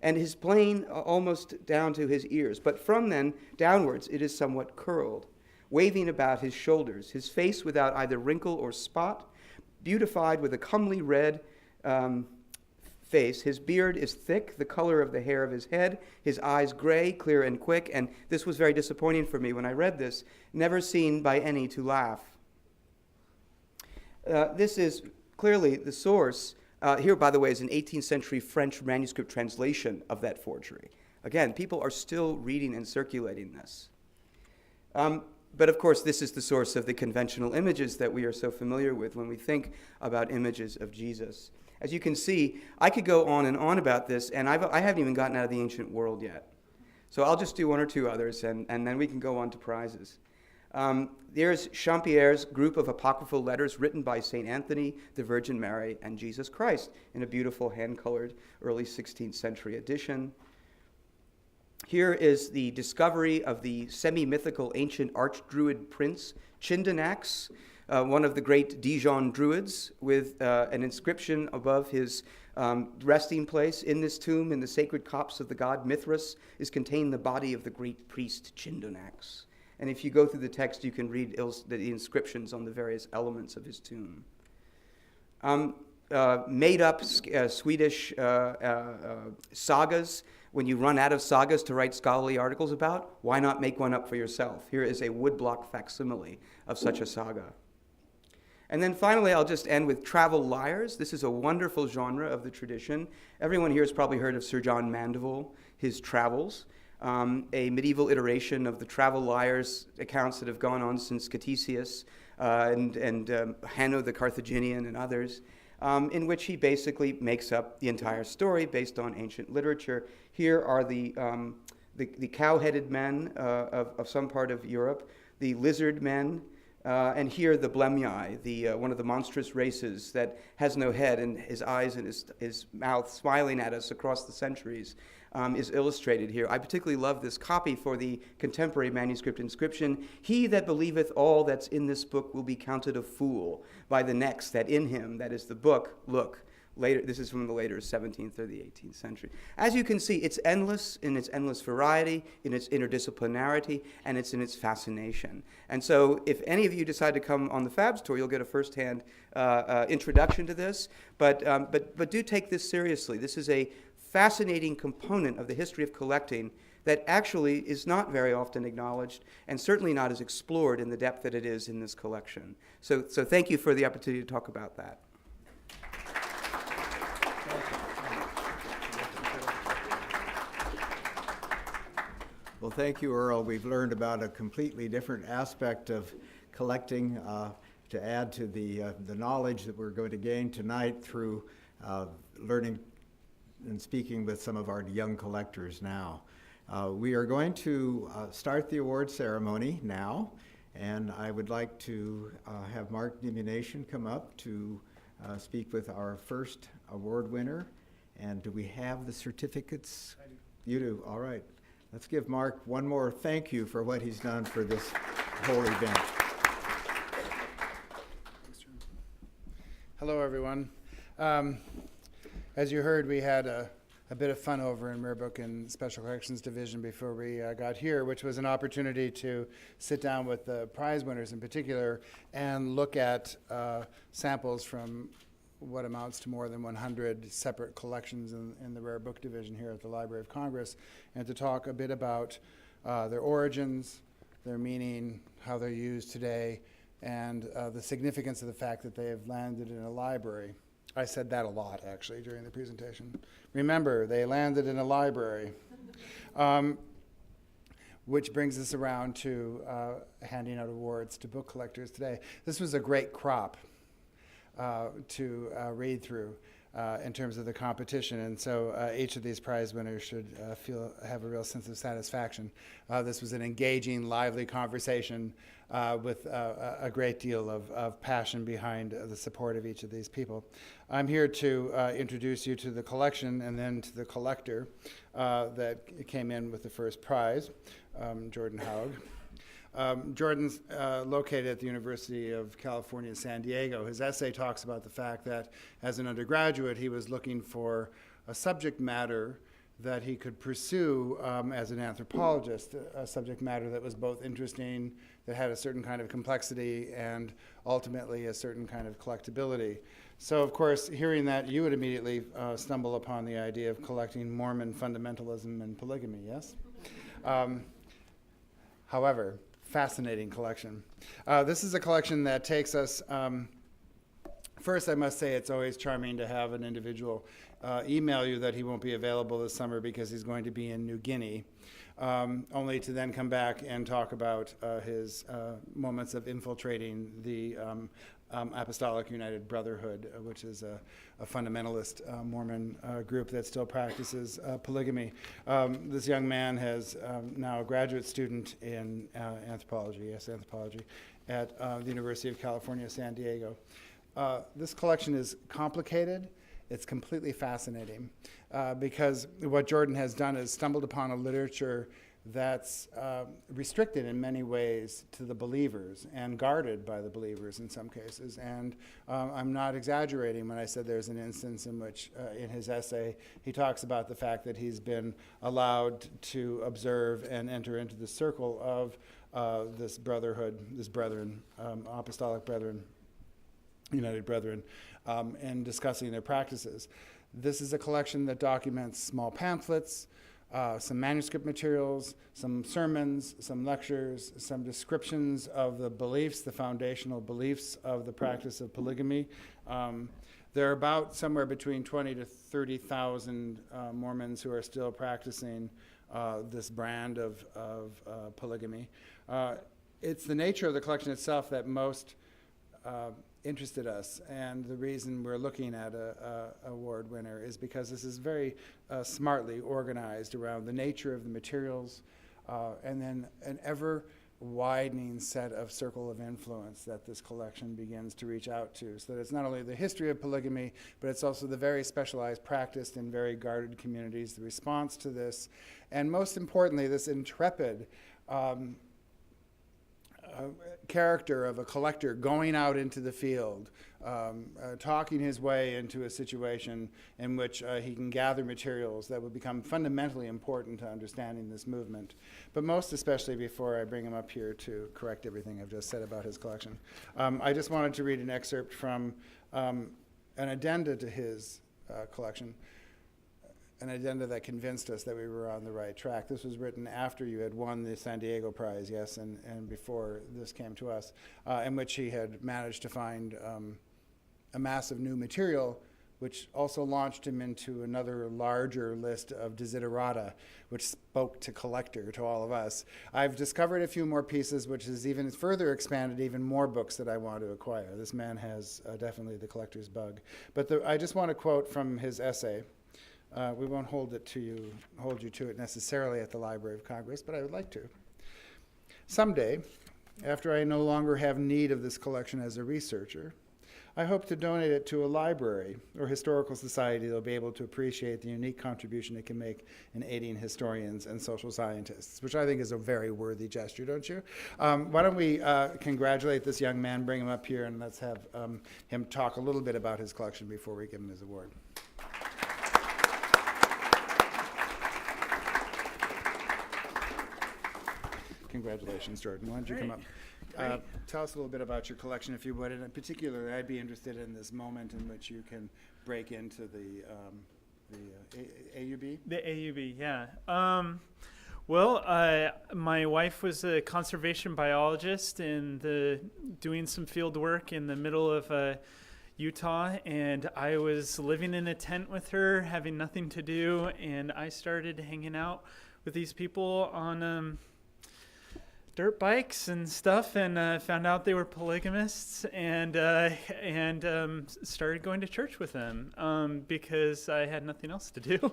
Speaker 5: and his plain almost down to his ears, but from then downwards it is somewhat curled, waving about his shoulders, his face without either wrinkle or spot, beautified with a comely red face. His beard is thick, the color of the hair of his head, his eyes gray, clear and quick, and this was very disappointing for me when I read this, never seen by any to laugh. This is clearly the source. Here, by the way, is an 18th century French manuscript translation of that forgery. Again, people are still reading and circulating this. But of course, this is the source of the conventional images that we are so familiar with when we think about images of Jesus. As you can see, I could go on and on about this, and I haven't even gotten out of the ancient world yet. So I'll just do one or two others, and then we can go on to prizes. There's Champierre's group of apocryphal letters written by St. Anthony, the Virgin Mary, and Jesus Christ in a beautiful hand-colored early 16th century edition. Here is the discovery of the semi-mythical ancient archdruid prince Chindonax, one of the great Dijon druids, with an inscription above his resting place. In this tomb, in the sacred copse of the god Mithras, is contained the body of the great priest Chindonax. And if you go through the text, you can read the inscriptions on the various elements of his tomb. Made-up Swedish sagas. When you run out of sagas to write scholarly articles about, why not make one up for yourself? Here is a woodblock facsimile of such a saga. And then finally, I'll just end with travel lyres. This is a wonderful genre of the tradition. Everyone here has probably heard of Sir John Mandeville, his travels. A medieval iteration of the travel lyres accounts that have gone on since Ctesias and Hanno the Carthaginian and others, in which he basically makes up the entire story based on ancient literature. Here are the the cow-headed men of some part of Europe, the lizard men, and here the Blemyi, one of the monstrous races that has no head and his eyes and his mouth smiling at us across the centuries, is illustrated here. I particularly love this copy for the contemporary manuscript inscription. He that believeth all that's in this book will be counted a fool by the next that in him, that is the book, look. Later, this is from the later 17th or the 18th century. As you can see, it's endless in its endless variety, in its interdisciplinarity, and it's in its fascination. And so if any of you decide to come on the Fabs tour, you'll get a first-hand introduction to this. But do take this seriously. This is a fascinating component of the history of collecting that actually is not very often acknowledged and certainly not as explored in the depth that it is in this collection. So thank you for the opportunity to talk about that.
Speaker 2: Well, thank you, Earl. We've learned about a completely different aspect of collecting to add to the knowledge that we're going to gain tonight through learning and speaking with some of our young collectors now. We are going to start the award ceremony now, and I would like to have Mark Dimination come up to speak with our first award winner. And do we have the certificates? I do. You do, all right. Let's give Mark one more thank you for what he's done for this whole event.
Speaker 6: Hello, everyone. As you heard, we had a bit of fun over in Rare Book and Special Collections Division before we got here, which was an opportunity to sit down with the prize winners in particular and look at samples from what amounts to more than 100 separate collections in the Rare Book Division here at the Library of Congress, and to talk a bit about their origins, their meaning, how they're used today, and the significance of the fact that they have landed in a library. I said that a lot, actually, during the presentation. Remember, they landed in a library. Which brings us around to handing out awards to book collectors today. This was a great crop to read through in terms of the competition, and so each of these prize winners should have a real sense of satisfaction. This was an engaging, lively conversation with a great deal of passion behind the support of each of these people. I'm here to introduce you to the collection and then to the collector that came in with the first prize, Jordan Haug. Jordan's located at the University of California, San Diego. His essay talks about the fact that as an undergraduate, he was looking for a subject matter that he could pursue as an anthropologist, a subject matter that was both interesting, that had a certain kind of complexity, and ultimately a certain kind of collectability. So, of course, hearing that, you would immediately stumble upon the idea of collecting Mormon fundamentalism and polygamy, yes? However, fascinating collection. This is a collection that takes us, first I must say it's always charming to have an individual email you that he won't be available this summer because he's going to be in New Guinea, only to then come back and talk about his moments of infiltrating the Apostolic United Brotherhood, which is a fundamentalist Mormon group that still practices polygamy. This young man has now a graduate student in anthropology, at the University of California, San Diego. This collection is complicated. It's completely fascinating because what Jordan has done is stumbled upon a literature that's restricted in many ways to the believers and guarded by the believers in some cases. And I'm not exaggerating when I said there's an instance in which, in his essay, he talks about the fact that he's been allowed to observe and enter into the circle of this brotherhood, this brethren, apostolic brethren, United Brethren, and discussing their practices. This is a collection that documents small pamphlets, some manuscript materials, some sermons, some lectures, some descriptions of the beliefs, the foundational beliefs of the practice of polygamy. There are about somewhere between 20 to 30,000 Mormons who are still practicing this brand of polygamy. It's the nature of the collection itself that most interested us, and the reason we're looking at a award winner is because this is very smartly organized around the nature of the materials, and then an ever widening set of circle of influence that this collection begins to reach out to. So that it's not only the history of polygamy, but it's also the very specialized practice in very guarded communities, the response to this, and most importantly, this intrepid character of a collector going out into the field, talking his way into a situation in which he can gather materials that would become fundamentally important to understanding this movement. But most especially, before I bring him up here to correct everything I've just said about his collection, I just wanted to read an excerpt from an addenda to his collection, an addenda that convinced us that we were on the right track. This was written after you had won the San Diego Prize, yes, and before this came to us, in which he had managed to find a massive new material, which also launched him into another larger list of desiderata, which spoke to collector, to all of us. I've discovered a few more pieces, which has even further expanded even more books that I want to acquire. This man has definitely the collector's bug. But I just want to quote from his essay. We won't hold you to it necessarily at the Library of Congress, but I would like to. Someday, after I no longer have need of this collection as a researcher, I hope to donate it to a library or historical society that will be able to appreciate the unique contribution it can make in aiding historians and social scientists, which I think is a very worthy gesture, don't you? Why don't we congratulate this young man, bring him up here, and let's have him talk a little bit about his collection before we give him his award. Congratulations, Jordan. Why don't you come up? Tell us a little bit about your collection, if you would, and particularly I'd be interested in this moment in which you can break into the AUB.
Speaker 7: The AUB, yeah. My wife was a conservation biologist and doing some field work in the middle of Utah, and I was living in a tent with her, having nothing to do, and I started hanging out with these people on dirt bikes and stuff, and found out they were polygamists, and started going to church with them because I had nothing else to do,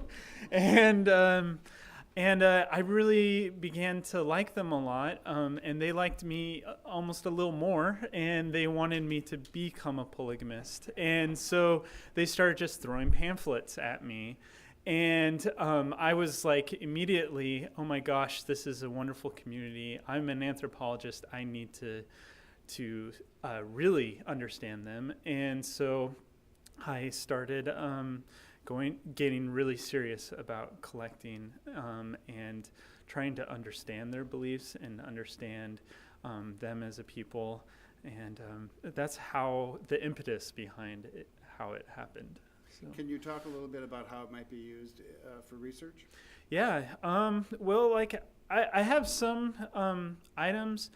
Speaker 7: and I really began to like them a lot, and they liked me almost a little more, and they wanted me to become a polygamist, and so they started just throwing pamphlets at me. And I was like immediately, oh my gosh, this is a wonderful community. I'm an anthropologist. I need to really understand them. And so I started getting really serious about collecting and trying to understand their beliefs and understand them as a people. And that's how the impetus behind it, how it happened. So.
Speaker 6: Can you talk a little bit about how it might be used for research?
Speaker 7: Yeah. I have some items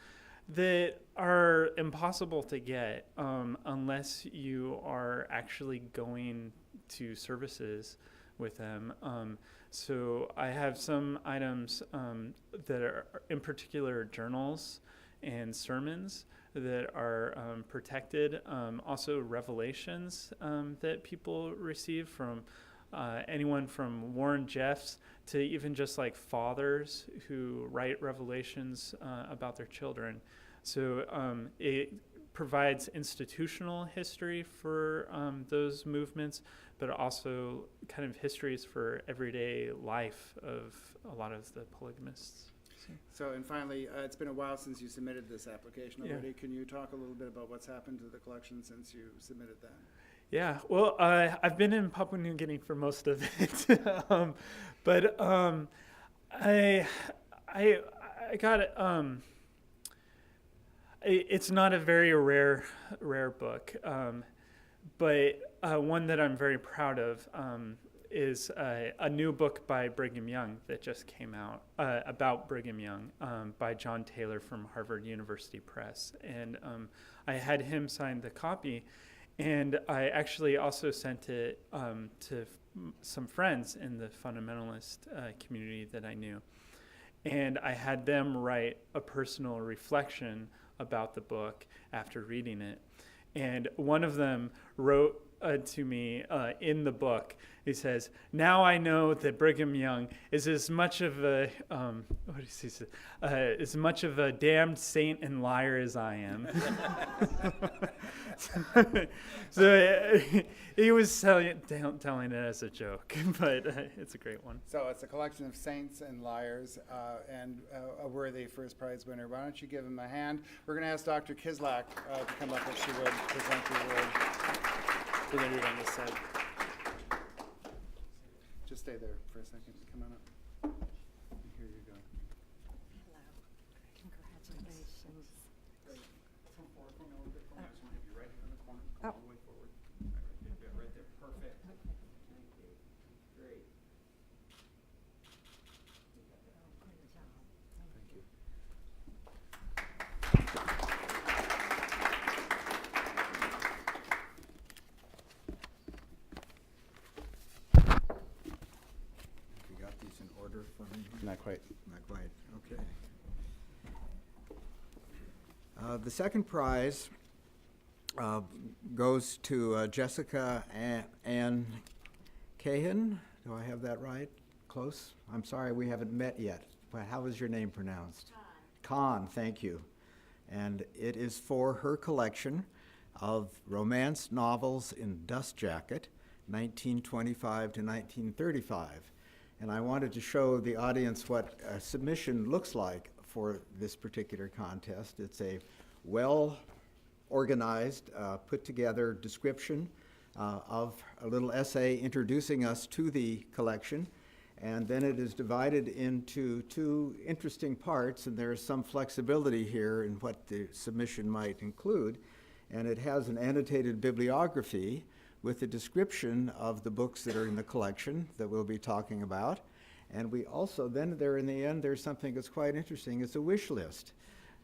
Speaker 7: that are impossible to get unless you are actually going to services with them. So I have some items that are, in particular, journals and sermons that are protected. Also revelations that people receive from anyone from Warren Jeffs to even just like fathers who write revelations about their children. So it provides institutional history for those movements, but also kind of histories for everyday life of a lot of the polygamists.
Speaker 6: So, and finally, it's been a while since you submitted this application already.
Speaker 7: Yeah.
Speaker 6: Can you talk a little bit about what's happened to the collection since you submitted that?
Speaker 7: Yeah, well, I've been in Papua New Guinea for most of it, but I got it. It's not a very rare book, but one that I'm very proud of. Is a new book by Brigham Young that just came out about Brigham Young by John Taylor from Harvard University Press. And I had him sign the copy, and I actually also sent it to some friends in the fundamentalist community that I knew. And I had them write a personal reflection about the book after reading it. And one of them wrote to me in the book. He says, "Now I know that Brigham Young is as much of a what does he say? As much of a damned saint and liar as I am." So he was telling it as a joke, but it's a great one.
Speaker 6: So it's a collection of saints and liars, and a worthy first prize winner. Why don't you give him a hand? We're going to ask Dr. Kislak to come up if she would present the award.
Speaker 7: We're going to do it on this side.
Speaker 6: Just stay there for a second. Come on up. Here you go.
Speaker 8: Congratulations.
Speaker 6: Come forward for me a little bit. I just want to have you right here in the corner. Come all the way forward. Right there. Perfect. Thank you. Great.
Speaker 8: Great job.
Speaker 6: Thank you.
Speaker 2: You got these in order for me?
Speaker 6: Not quite.
Speaker 2: Not quite, okay. The second prize goes to Jessica Ann Cahan. Do I have that right? Close? I'm sorry, we haven't met yet. But how is your name pronounced? Khan, thank you. And it is for her collection of romance novels in Dust Jacket, 1925 to 1935. And I wanted to show the audience what a submission looks like for this particular contest. It's a well-organized, put-together description of a little essay introducing us to the collection. And then it is divided into two interesting parts, and there is some flexibility here in what the submission might include. And it has an annotated bibliography with a description of the books that are in the collection that we'll be talking about. And we also, then there in the end, there's something that's quite interesting. It's a wish list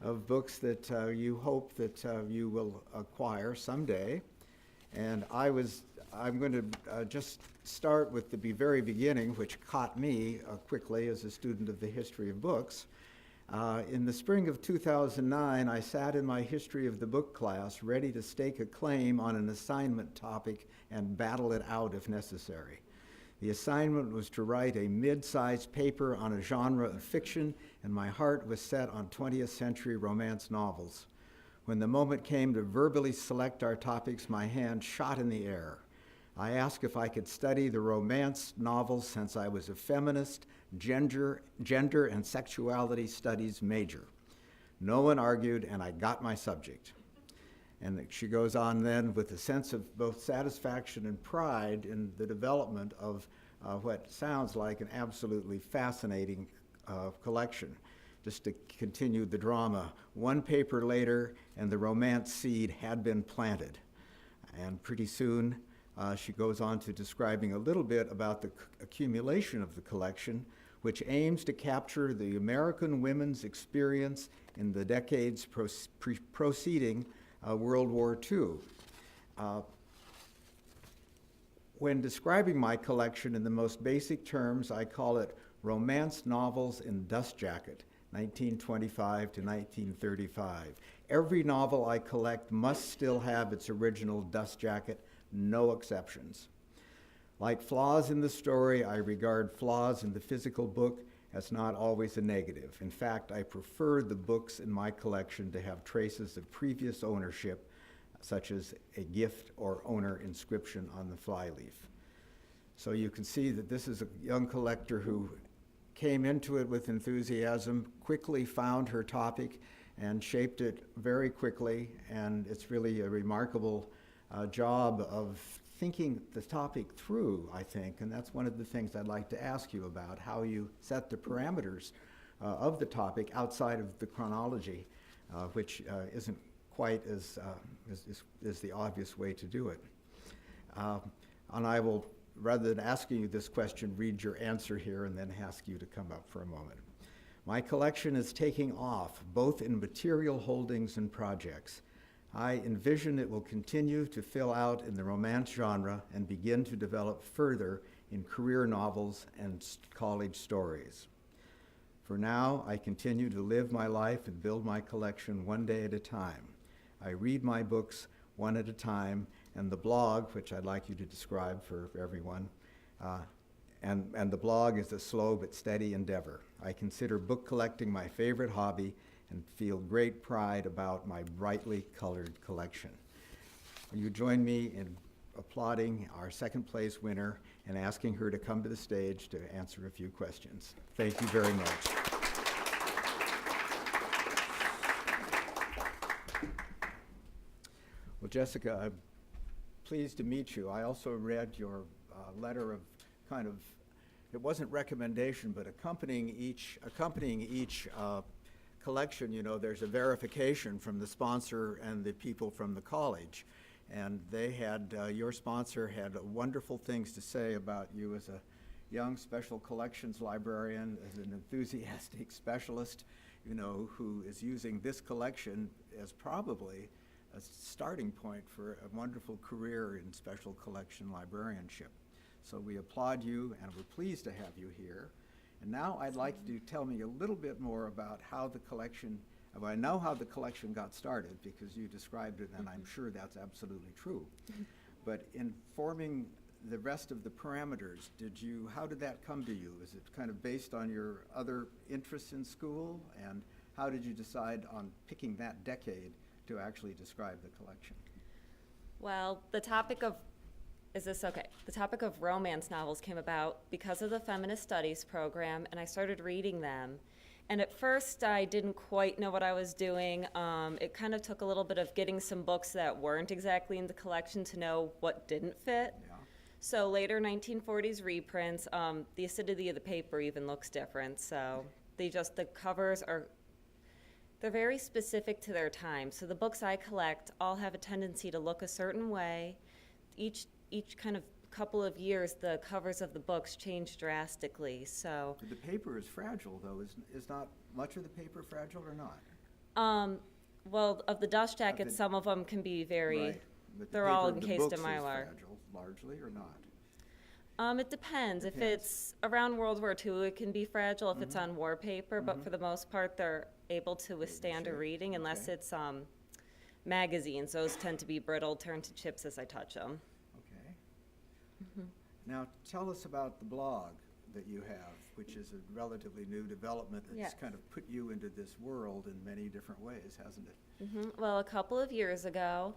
Speaker 2: of books that you hope that you will acquire someday. And I'm going to just start with the very beginning, which caught me quickly as a student of the history of books. In the spring of 2009, I sat in my history of the book class ready to stake a claim on an assignment topic and battle it out if necessary. The assignment was to write a mid-sized paper on a genre of fiction, and my heart was set on 20th century romance novels. When the moment came to verbally select our topics, my hand shot in the air. I asked if I could study the romance novels since I was a feminist, gender and sexuality studies major. No one argued, and I got my subject. And she goes on then with a sense of both satisfaction and pride in the development of what sounds like an absolutely fascinating collection. Just to continue the drama, one paper later, and the romance seed had been planted. And pretty soon, she goes on to describing a little bit about the accumulation of the collection, which aims to capture the American women's experience in the decades preceding World War II. When describing my collection in the most basic terms, I call it romance novels in Dust Jacket, 1925 to 1935. Every novel I collect must still have its original dust jacket, no exceptions. Like flaws in the story, I regard flaws in the physical book as not always a negative. In fact, I prefer the books in my collection to have traces of previous ownership, such as a gift or owner inscription on the flyleaf. So you can see that this is a young collector who came into it with enthusiasm, quickly found her topic, and shaped it very quickly. And it's really a remarkable job of thinking the topic through, I think, and that's one of the things I'd like to ask you about, how you set the parameters of the topic outside of the chronology, which isn't quite as the obvious way to do it. And I will, rather than asking you this question, read your answer here and then ask you to come up for a moment. My collection is taking off, both in material holdings and projects. I envision it will continue to fill out in the romance genre and begin to develop further in career novels and college stories. For now, I continue to live my life and build my collection one day at a time. I read my books one at a time, and the blog, which I'd like you to describe for everyone. And the blog is a slow but steady endeavor. I consider book collecting my favorite hobby and feel great pride about my brightly colored collection. Will you join me in applauding our second place winner and asking her to come to the stage to answer a few questions? Thank you very much. Well, Jessica, I'm pleased to meet you. I also read your letter of kind of, it wasn't recommendation, but accompanying each collection, you know, there's a verification from the sponsor and the people from the college. And they had, your sponsor had wonderful things to say about you as a young special collections librarian, as an enthusiastic specialist, you know, who is using this collection as probably a starting point for a wonderful career in special collection librarianship. So we applaud you, and we're pleased to have you here. And now I'd like you to tell me a little bit more about how the collection, I know how the collection got started because you described it, and I'm sure that's absolutely true. But in forming the rest of the parameters, how did that come to you? Is it kind of based on your other interests in school? And how did you decide on picking that decade to actually describe the collection?
Speaker 9: Well, the topic of romance novels came about because of the feminist studies program, and I started reading them. And at first, I didn't quite know what I was doing. It kind of took a little bit of getting some books that weren't exactly in the collection to know what didn't fit.
Speaker 2: Yeah.
Speaker 9: So later 1940s reprints, the acidity of the paper even looks different. So the covers they're very specific to their time. So the books I collect all have a tendency to look a certain way. Each kind of couple of years, the covers of the books change drastically. So
Speaker 2: The paper is fragile, though. Is not much of the paper fragile or not?
Speaker 9: well, of the dust jackets, some of them can be very,
Speaker 2: Right. But the
Speaker 9: they're all
Speaker 2: paper of the
Speaker 9: encased in
Speaker 2: books is
Speaker 9: mylar.
Speaker 2: fragile, largely, or not?
Speaker 9: It depends. If
Speaker 2: Depends.
Speaker 9: it's around World War II, it can be fragile if it's on war paper, but for the most part, they're able to withstand a
Speaker 2: shape.
Speaker 9: reading unless
Speaker 2: Okay.
Speaker 9: it's magazines. Those tend to be brittle, turn to chips as I touch them.
Speaker 2: Okay. Now, tell us about the blog that you have, which is a relatively new development that's
Speaker 9: Yes.
Speaker 2: kind of put you into this world in many different ways, hasn't it?
Speaker 9: Well, a couple of years ago,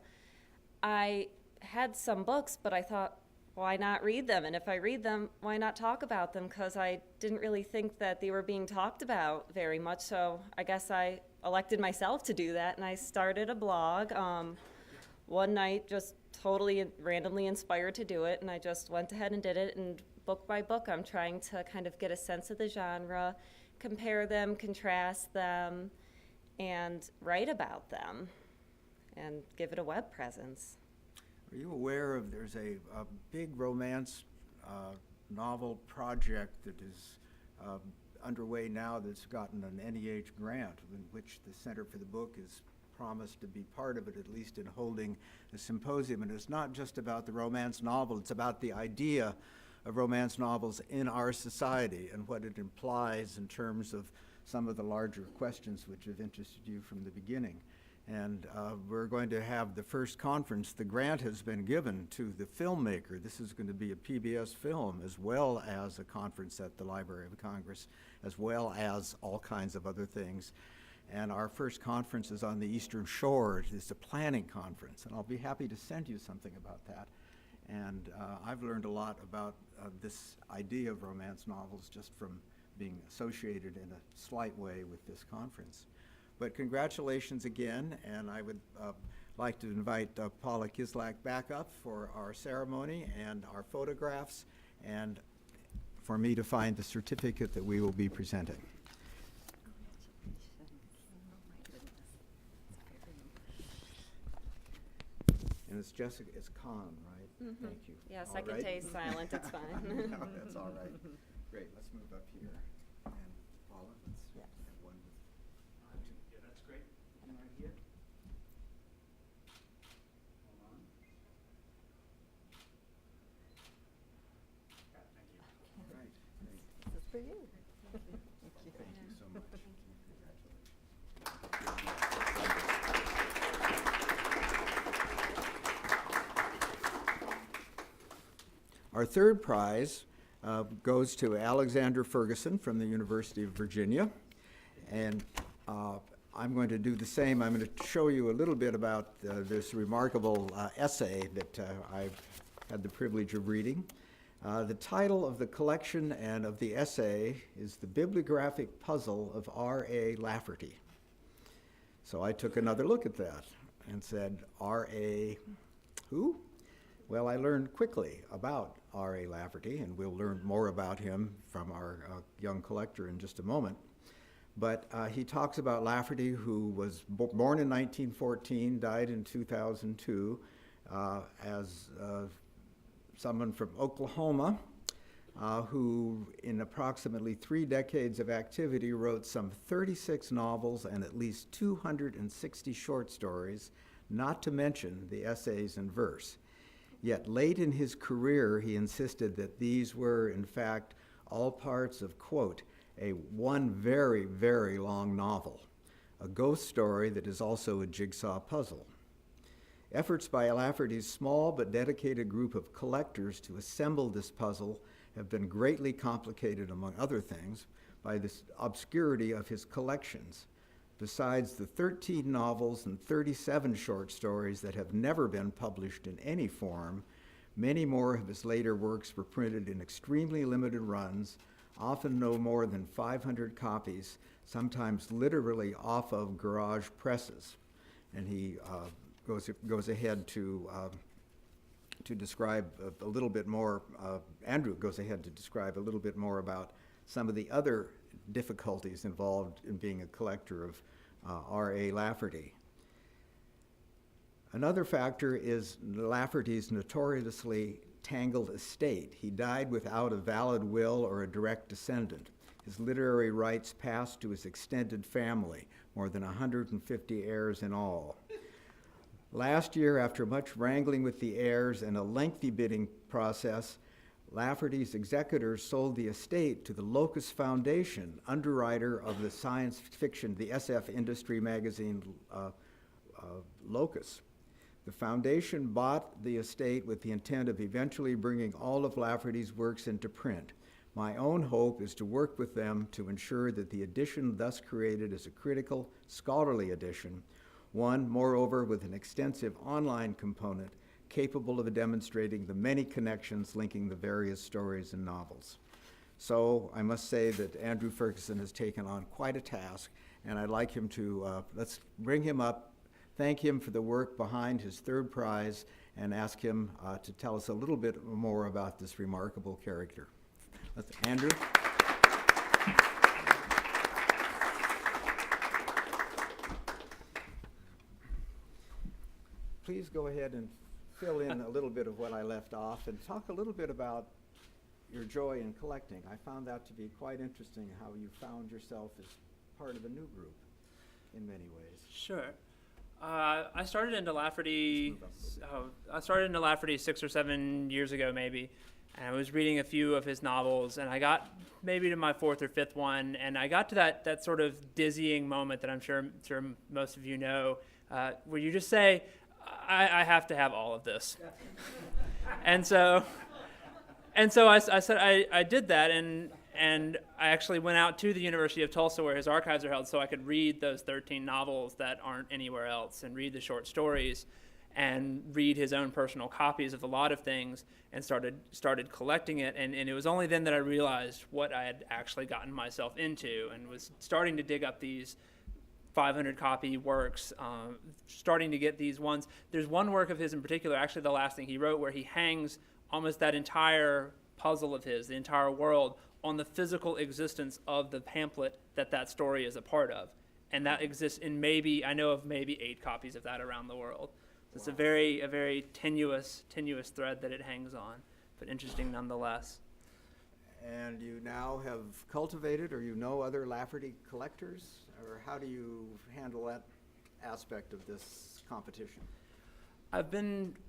Speaker 9: I had some books, but I thought, why not read them? And if I read them, why not talk about them? Because I didn't really think that they were being talked about very much. So I guess I elected myself to do that, and I started a blog. One night, just totally randomly inspired to do it, and I just went ahead and did it. And book by book, I'm trying to kind of get a sense of the genre, compare them, contrast them, and write about them, and give it a web presence.
Speaker 2: Are you aware of, there's a big romance novel project that is underway now that's gotten an NEH grant, in which the Center for the Book is promised to be part of it, at least in holding a symposium. And it's not just about the romance novel, it's about the idea of romance novels in our society and what it implies in terms of some of the larger questions which have interested you from the beginning. And we're going to have the first conference. The grant has been given to the filmmaker. This is going to be a PBS film, as well as a conference at the Library of Congress, as well as all kinds of other things. And our first conference is on the Eastern Shore. It's a planning conference, and I'll be happy to send you something about that. And I've learned a lot about this idea of romance novels just from being associated in a slight way with this conference. But congratulations again, and I would like to invite Paula Kislak back up for our ceremony and our photographs, and for me to find the certificate that we will be presenting. And it's Jessica, it's Khan, right? Thank you.
Speaker 9: Yes,
Speaker 2: All
Speaker 9: I can
Speaker 2: right.
Speaker 9: stay silent, it's fine.
Speaker 2: No, that's all right. Great, let's move up here. And Paula, let's have one with.
Speaker 5: Yeah, that's great. And right here. Hold on. Yeah, thank you.
Speaker 2: Right, great.
Speaker 8: This is for you.
Speaker 2: Thank you so much. Congratulations. Our third prize goes to Alexander Ferguson from the University of Virginia. And I'm going to do the same. I'm going to show you a little bit about this remarkable essay that I've had the privilege of reading. The title of the collection and of the essay is The Bibliographic Puzzle of R.A. Lafferty. So I took another look at that and said, R.A. who? Well, I learned quickly about R.A. Lafferty, and we'll learn more about him from our young collector in just a moment. But he talks about Lafferty, who was born in 1914, died in 2002, as someone from Oklahoma, who in approximately 3 decades of activity wrote some 36 novels and at least 260 short stories, not to mention the essays in verse. Yet late in his career, he insisted that these were, in fact, all parts of, quote, one very, very long novel, a ghost story that is also a jigsaw puzzle. Efforts by Lafferty's small but dedicated group of collectors to assemble this puzzle have been greatly complicated, among other things, by the obscurity of his collections. Besides the 13 novels and 37 short stories that have never been published in any form, many more of his later works were printed in extremely limited runs, often no more than 500 copies, sometimes literally off of garage presses. And he goes ahead to describe a little bit more, Andrew goes ahead to describe a little bit more about some of the other difficulties involved in being a collector of R.A. Lafferty. Another factor is Lafferty's notoriously tangled estate. He died without a valid will or a direct descendant. His literary rights passed to his extended family, more than 150 heirs in all. Last year, after much wrangling with the heirs and a lengthy bidding process, Lafferty's executors sold the estate to the Locus Foundation, underwriter of the science fiction, the SF industry magazine Locus. The foundation bought the estate with the intent of eventually bringing all of Lafferty's works into print. My own hope is to work with them to ensure that the edition thus created is a critical, scholarly edition, one, moreover, with an extensive online component capable of demonstrating the many connections linking the various stories and novels. So I must say that Andrew Ferguson has taken on quite a task, and I'd like him to, let's bring him up, thank him for the work behind his third prize, and ask him to tell us a little bit more about this remarkable character. Andrew? Please go ahead and fill in a little bit of what I left off and talk a little bit about your joy in collecting. I found that to be quite interesting, how you found yourself as part of a new group in many ways.
Speaker 10: Sure. I started into Lafferty 6 or 7 years ago, maybe, and I was reading a few of his novels, and I got maybe to my 4th or 5th one, and I got to that sort of dizzying moment that I'm sure most of you know, where you just say, I have to have all of this. and so I said I did that, and I actually went out to the University of Tulsa where his archives are held so I could read those 13 novels that aren't anywhere else and read the short stories and read his own personal copies of a lot of things and started collecting it. And it was only then that I realized what I had actually gotten myself into and was starting to dig up these 500 copy works, starting to get these ones. There's one work of his in particular, actually the last thing he wrote, where he hangs almost that entire puzzle of his, the entire world, on the physical existence of the pamphlet that story is a part of. And that exists in I know of maybe 8 copies of that around the world. So it's a very tenuous thread that it hangs on, but interesting nonetheless.
Speaker 2: And you now have cultivated, or you know other Lafferty collectors, or how do you handle that aspect of this competition?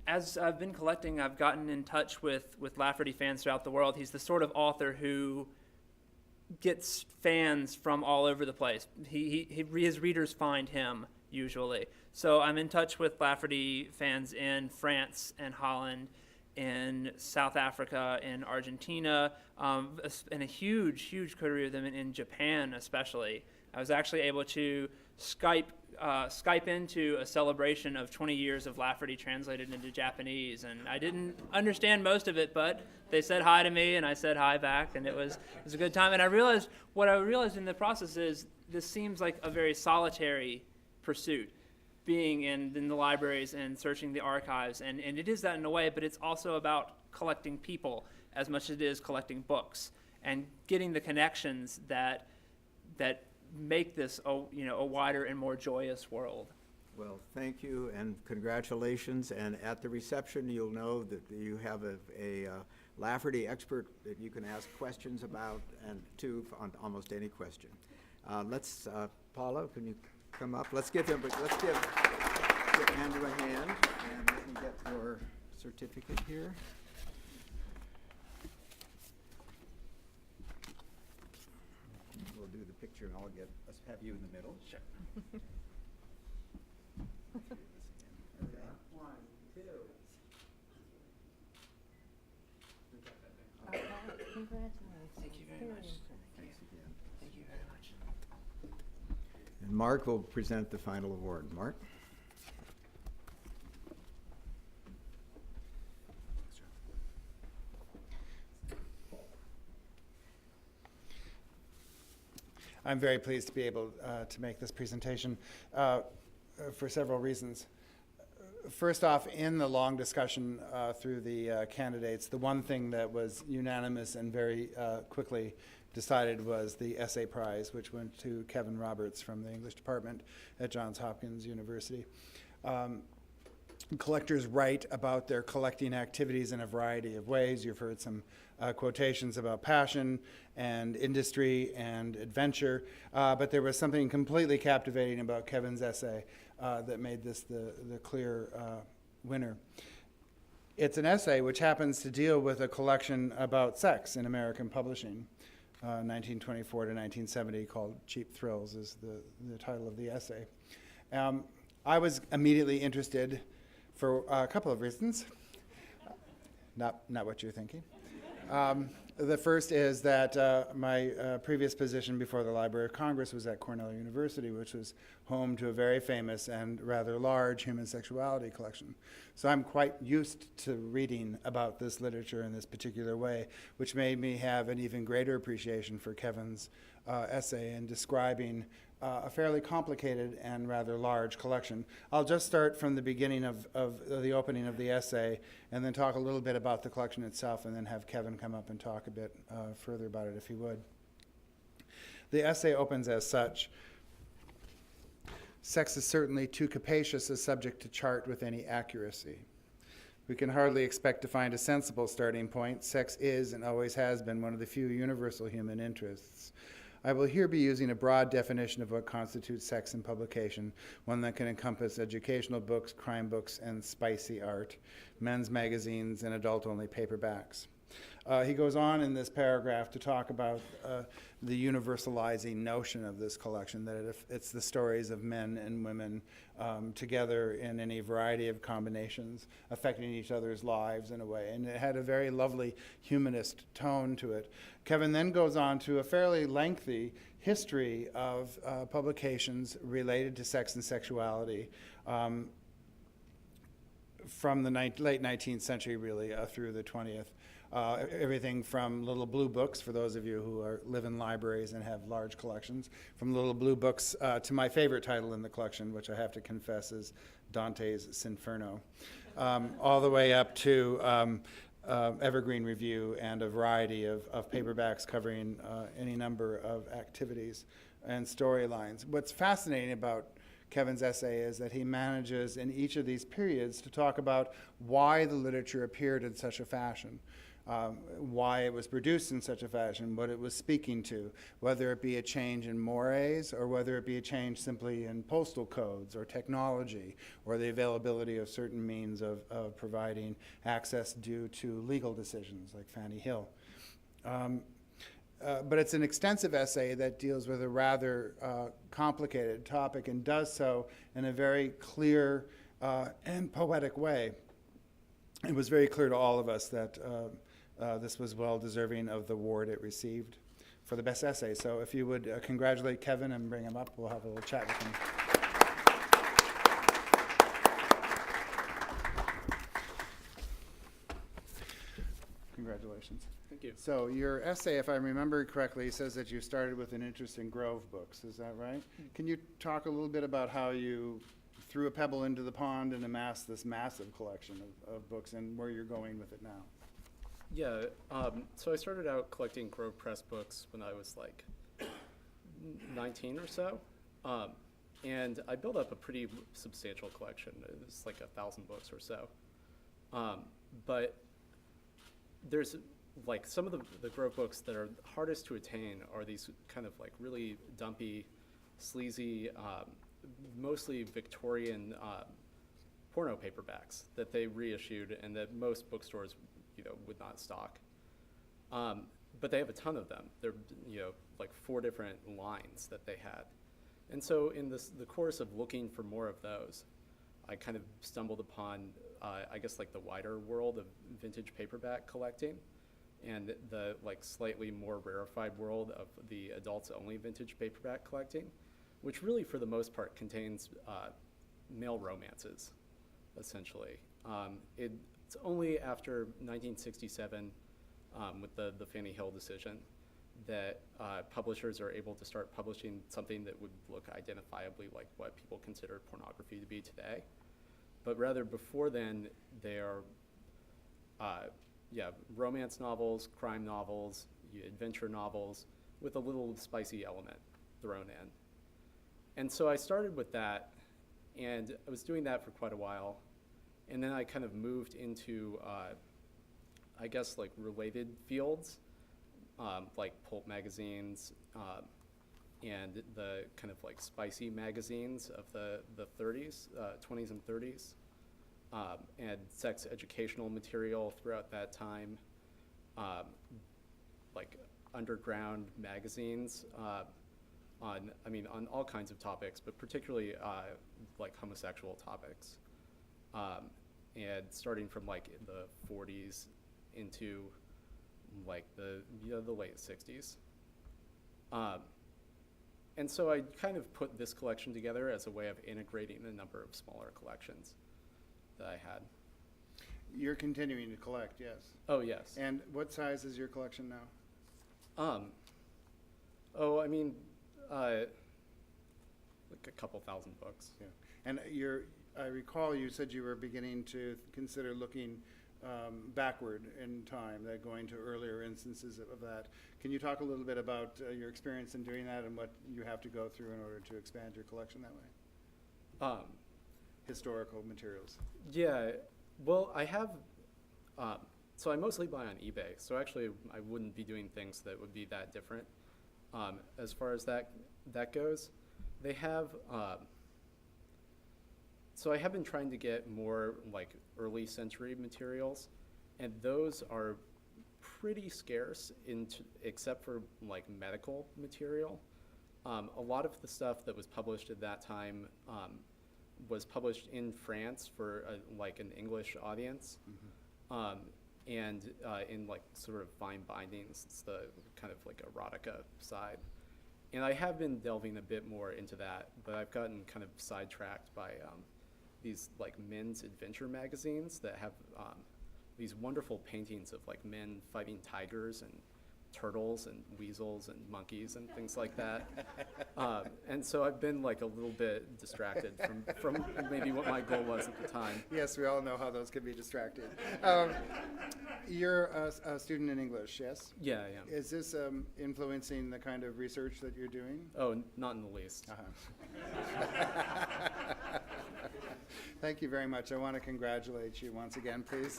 Speaker 10: As I've been collecting, I've gotten in touch with Lafferty fans throughout the world. He's the sort of author who gets fans from all over the place. His readers find him, usually. So I'm in touch with Lafferty fans in France and Holland in South Africa, in Argentina, and a huge coterie of them in Japan especially. I was actually able to Skype into a celebration of 20 years of Lafferty translated into Japanese, and I didn't understand most of it, but they said hi to me, and I said hi back, and it was a good time. And what I realized in the process is this seems like a very solitary pursuit, being in the libraries and searching the archives, and it is that in a way, but it's also about collecting people as much as it is collecting books and getting the connections that make this a wider and more joyous world.
Speaker 2: Well, thank you and congratulations. And at the reception, you'll know that you have a Lafferty expert that you can ask questions about and on almost any question. Paula, can you come up? Let's give Andrew a hand, and let me get your certificate here. We'll do the picture, and let's have you in the middle.
Speaker 10: Sure.
Speaker 2: Okay. 1, 2.
Speaker 8: Okay, congratulations.
Speaker 10: Thank you very much.
Speaker 2: Thanks again.
Speaker 10: Thank you very much.
Speaker 2: And Mark will present the final award. Mark?
Speaker 6: I'm very pleased to be able to make this presentation for several reasons. First off, in the long discussion through the candidates, the one thing that was unanimous and very quickly decided was the essay prize, which went to Kevin Roberts from the English department at Johns Hopkins University. Collectors write about their collecting activities in a variety of ways. You've heard some quotations about passion and industry and adventure, but there was something completely captivating about Kevin's essay that made this the clear winner. It's an essay which happens to deal with a collection about sex in American publishing, 1924 to 1970, called Cheap Thrills is the title of the essay. I was immediately interested for a couple of reasons, not what you're thinking. The first is that my previous position before the Library of Congress was at Cornell University, which was home to a very famous and rather large human sexuality collection. So I'm quite used to reading about this literature in this particular way, which made me have an even greater appreciation for Kevin's essay in describing a fairly complicated and rather large collection. I'll just start from the beginning of the opening of the essay and then talk a little bit about the collection itself, and then have Kevin come up and talk a bit further about it if he would. The essay opens as such: "Sex is certainly too capacious a subject to chart with any accuracy. We can hardly expect to find a sensible starting point. Sex is and always has been one of the few universal human interests. I will here be using a broad definition of what constitutes sex in publication, one that can encompass educational books, crime books, and spicy art, men's magazines, and adult-only paperbacks." He goes on in this paragraph to talk about the universalizing notion of this collection, that it's the stories of men and women together in any variety of combinations, affecting each other's lives in a way. And it had a very lovely humanist tone to it. Kevin then goes on to a fairly lengthy history of publications related to sex and sexuality from the late 19th century, really, through the 20th. Everything from little blue books, for those of you who live in libraries and have large collections, from little blue books to my favorite title in the collection, which I have to confess is Dante's Sinferno, all the way up to Evergreen Review and a variety of paperbacks covering any number of activities and storylines. What's fascinating about Kevin's essay is that he manages in each of these periods to talk about why the literature appeared in such a fashion, why it was produced in such a fashion, what it was speaking to, whether it be a change in mores or whether it be a change simply in postal codes or technology or the availability of certain means of providing access due to legal decisions like Fanny Hill. But it's an extensive essay that deals with a rather complicated topic and does so in a very clear and poetic way. it was very clear to all of us that this was well deserving of the award it received for the best essay. So if you would congratulate Kevin and bring him up, we'll have a little chat with him. Congratulations.
Speaker 11: Thank you.
Speaker 6: So your essay, if I remember correctly, says that you started with an interest in Grove books. Is that right? Can you talk a little bit about how you threw a pebble into the pond and amassed this massive collection of books, and where you're going with it now?
Speaker 11: Yeah, so I started out collecting Grove Press books when I was like 19 or so. And I built up a pretty substantial collection. It was like 1,000 books or so. But there's like some of the Grove books that are hardest to attain are these kind of like really dumpy, sleazy, mostly Victorian porno paperbacks that they reissued and that most bookstores, would not stock. But they have a ton of them. They're, like 4 different lines that they had. And so in the course of looking for more of those, I kind of stumbled upon, I guess, like the wider world of vintage paperback collecting and the like slightly more rarefied world of the adults-only vintage paperback collecting, which really, for the most part, contains male romances, essentially. It's only after 1967, with the Fanny Hill decision, that publishers are able to start publishing something that would look identifiably like what people consider pornography to be today. But rather, before then, they are romance novels, crime novels, adventure novels, with a little spicy element thrown in. And so I started with that, and I was doing that for quite a while. And then I kind of moved into, I guess, like related fields, like pulp magazines, and the kind of like spicy magazines of the 30s, 20s and 30s, and sex educational material throughout that time, like underground magazines on all kinds of topics, but particularly like homosexual topics. And starting from like the 40s into like the late 60s. And so I kind of put this collection together as a way of integrating a number of smaller collections that I had.
Speaker 6: You're continuing to collect, yes.
Speaker 11: Oh, yes.
Speaker 6: And what size is your collection now?
Speaker 11: Like a couple thousand books.
Speaker 6: Yeah. And I recall you said you were beginning to consider looking backward in time, going to earlier instances of that. Can you talk a little bit about your experience in doing that and what you have to go through in order to expand your collection that way? Historical materials.
Speaker 11: Yeah, well, I have, so I mostly buy on eBay, so actually I wouldn't be doing things that would be that different. As far as that goes, they have, so I have been trying to get more like early century materials, and those are pretty scarce except for like medical material. A lot of the stuff that was published at that time was published in France for like an English audience, and in like sort of fine bindings. It's the kind of like erotica side. And I have been delving a bit more into that, but I've gotten kind of sidetracked by these like men's adventure magazines that have these wonderful paintings of like men fighting tigers and turtles and weasels and monkeys and things like that. And so I've been like a little bit distracted from maybe what my goal was at the time.
Speaker 6: Yes, we all know how those can be distracted. You're a student in English, yes?
Speaker 11: Yeah, I am.
Speaker 6: Is this influencing the kind of research that you're doing?
Speaker 11: Oh, not in the least.
Speaker 6: Thank you very much. I want to congratulate you once again, please.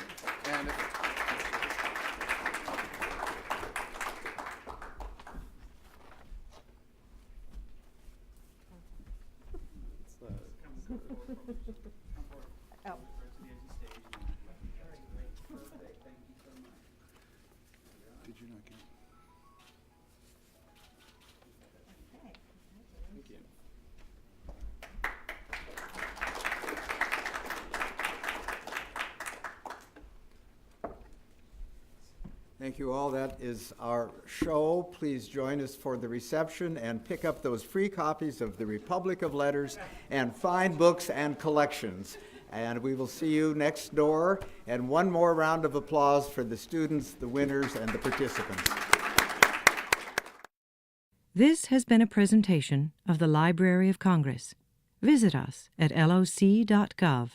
Speaker 6: And
Speaker 8: Oh.
Speaker 6: did you not get?
Speaker 11: Thank you.
Speaker 2: Thank you all. That is our show. Please join us for the reception and pick up those free copies of the Republic of Letters and fine books and collections. And we will see you next door. And one more round of applause for the students, the winners, and the participants.
Speaker 1: This has been a presentation of the Library of Congress. Visit us at loc.gov.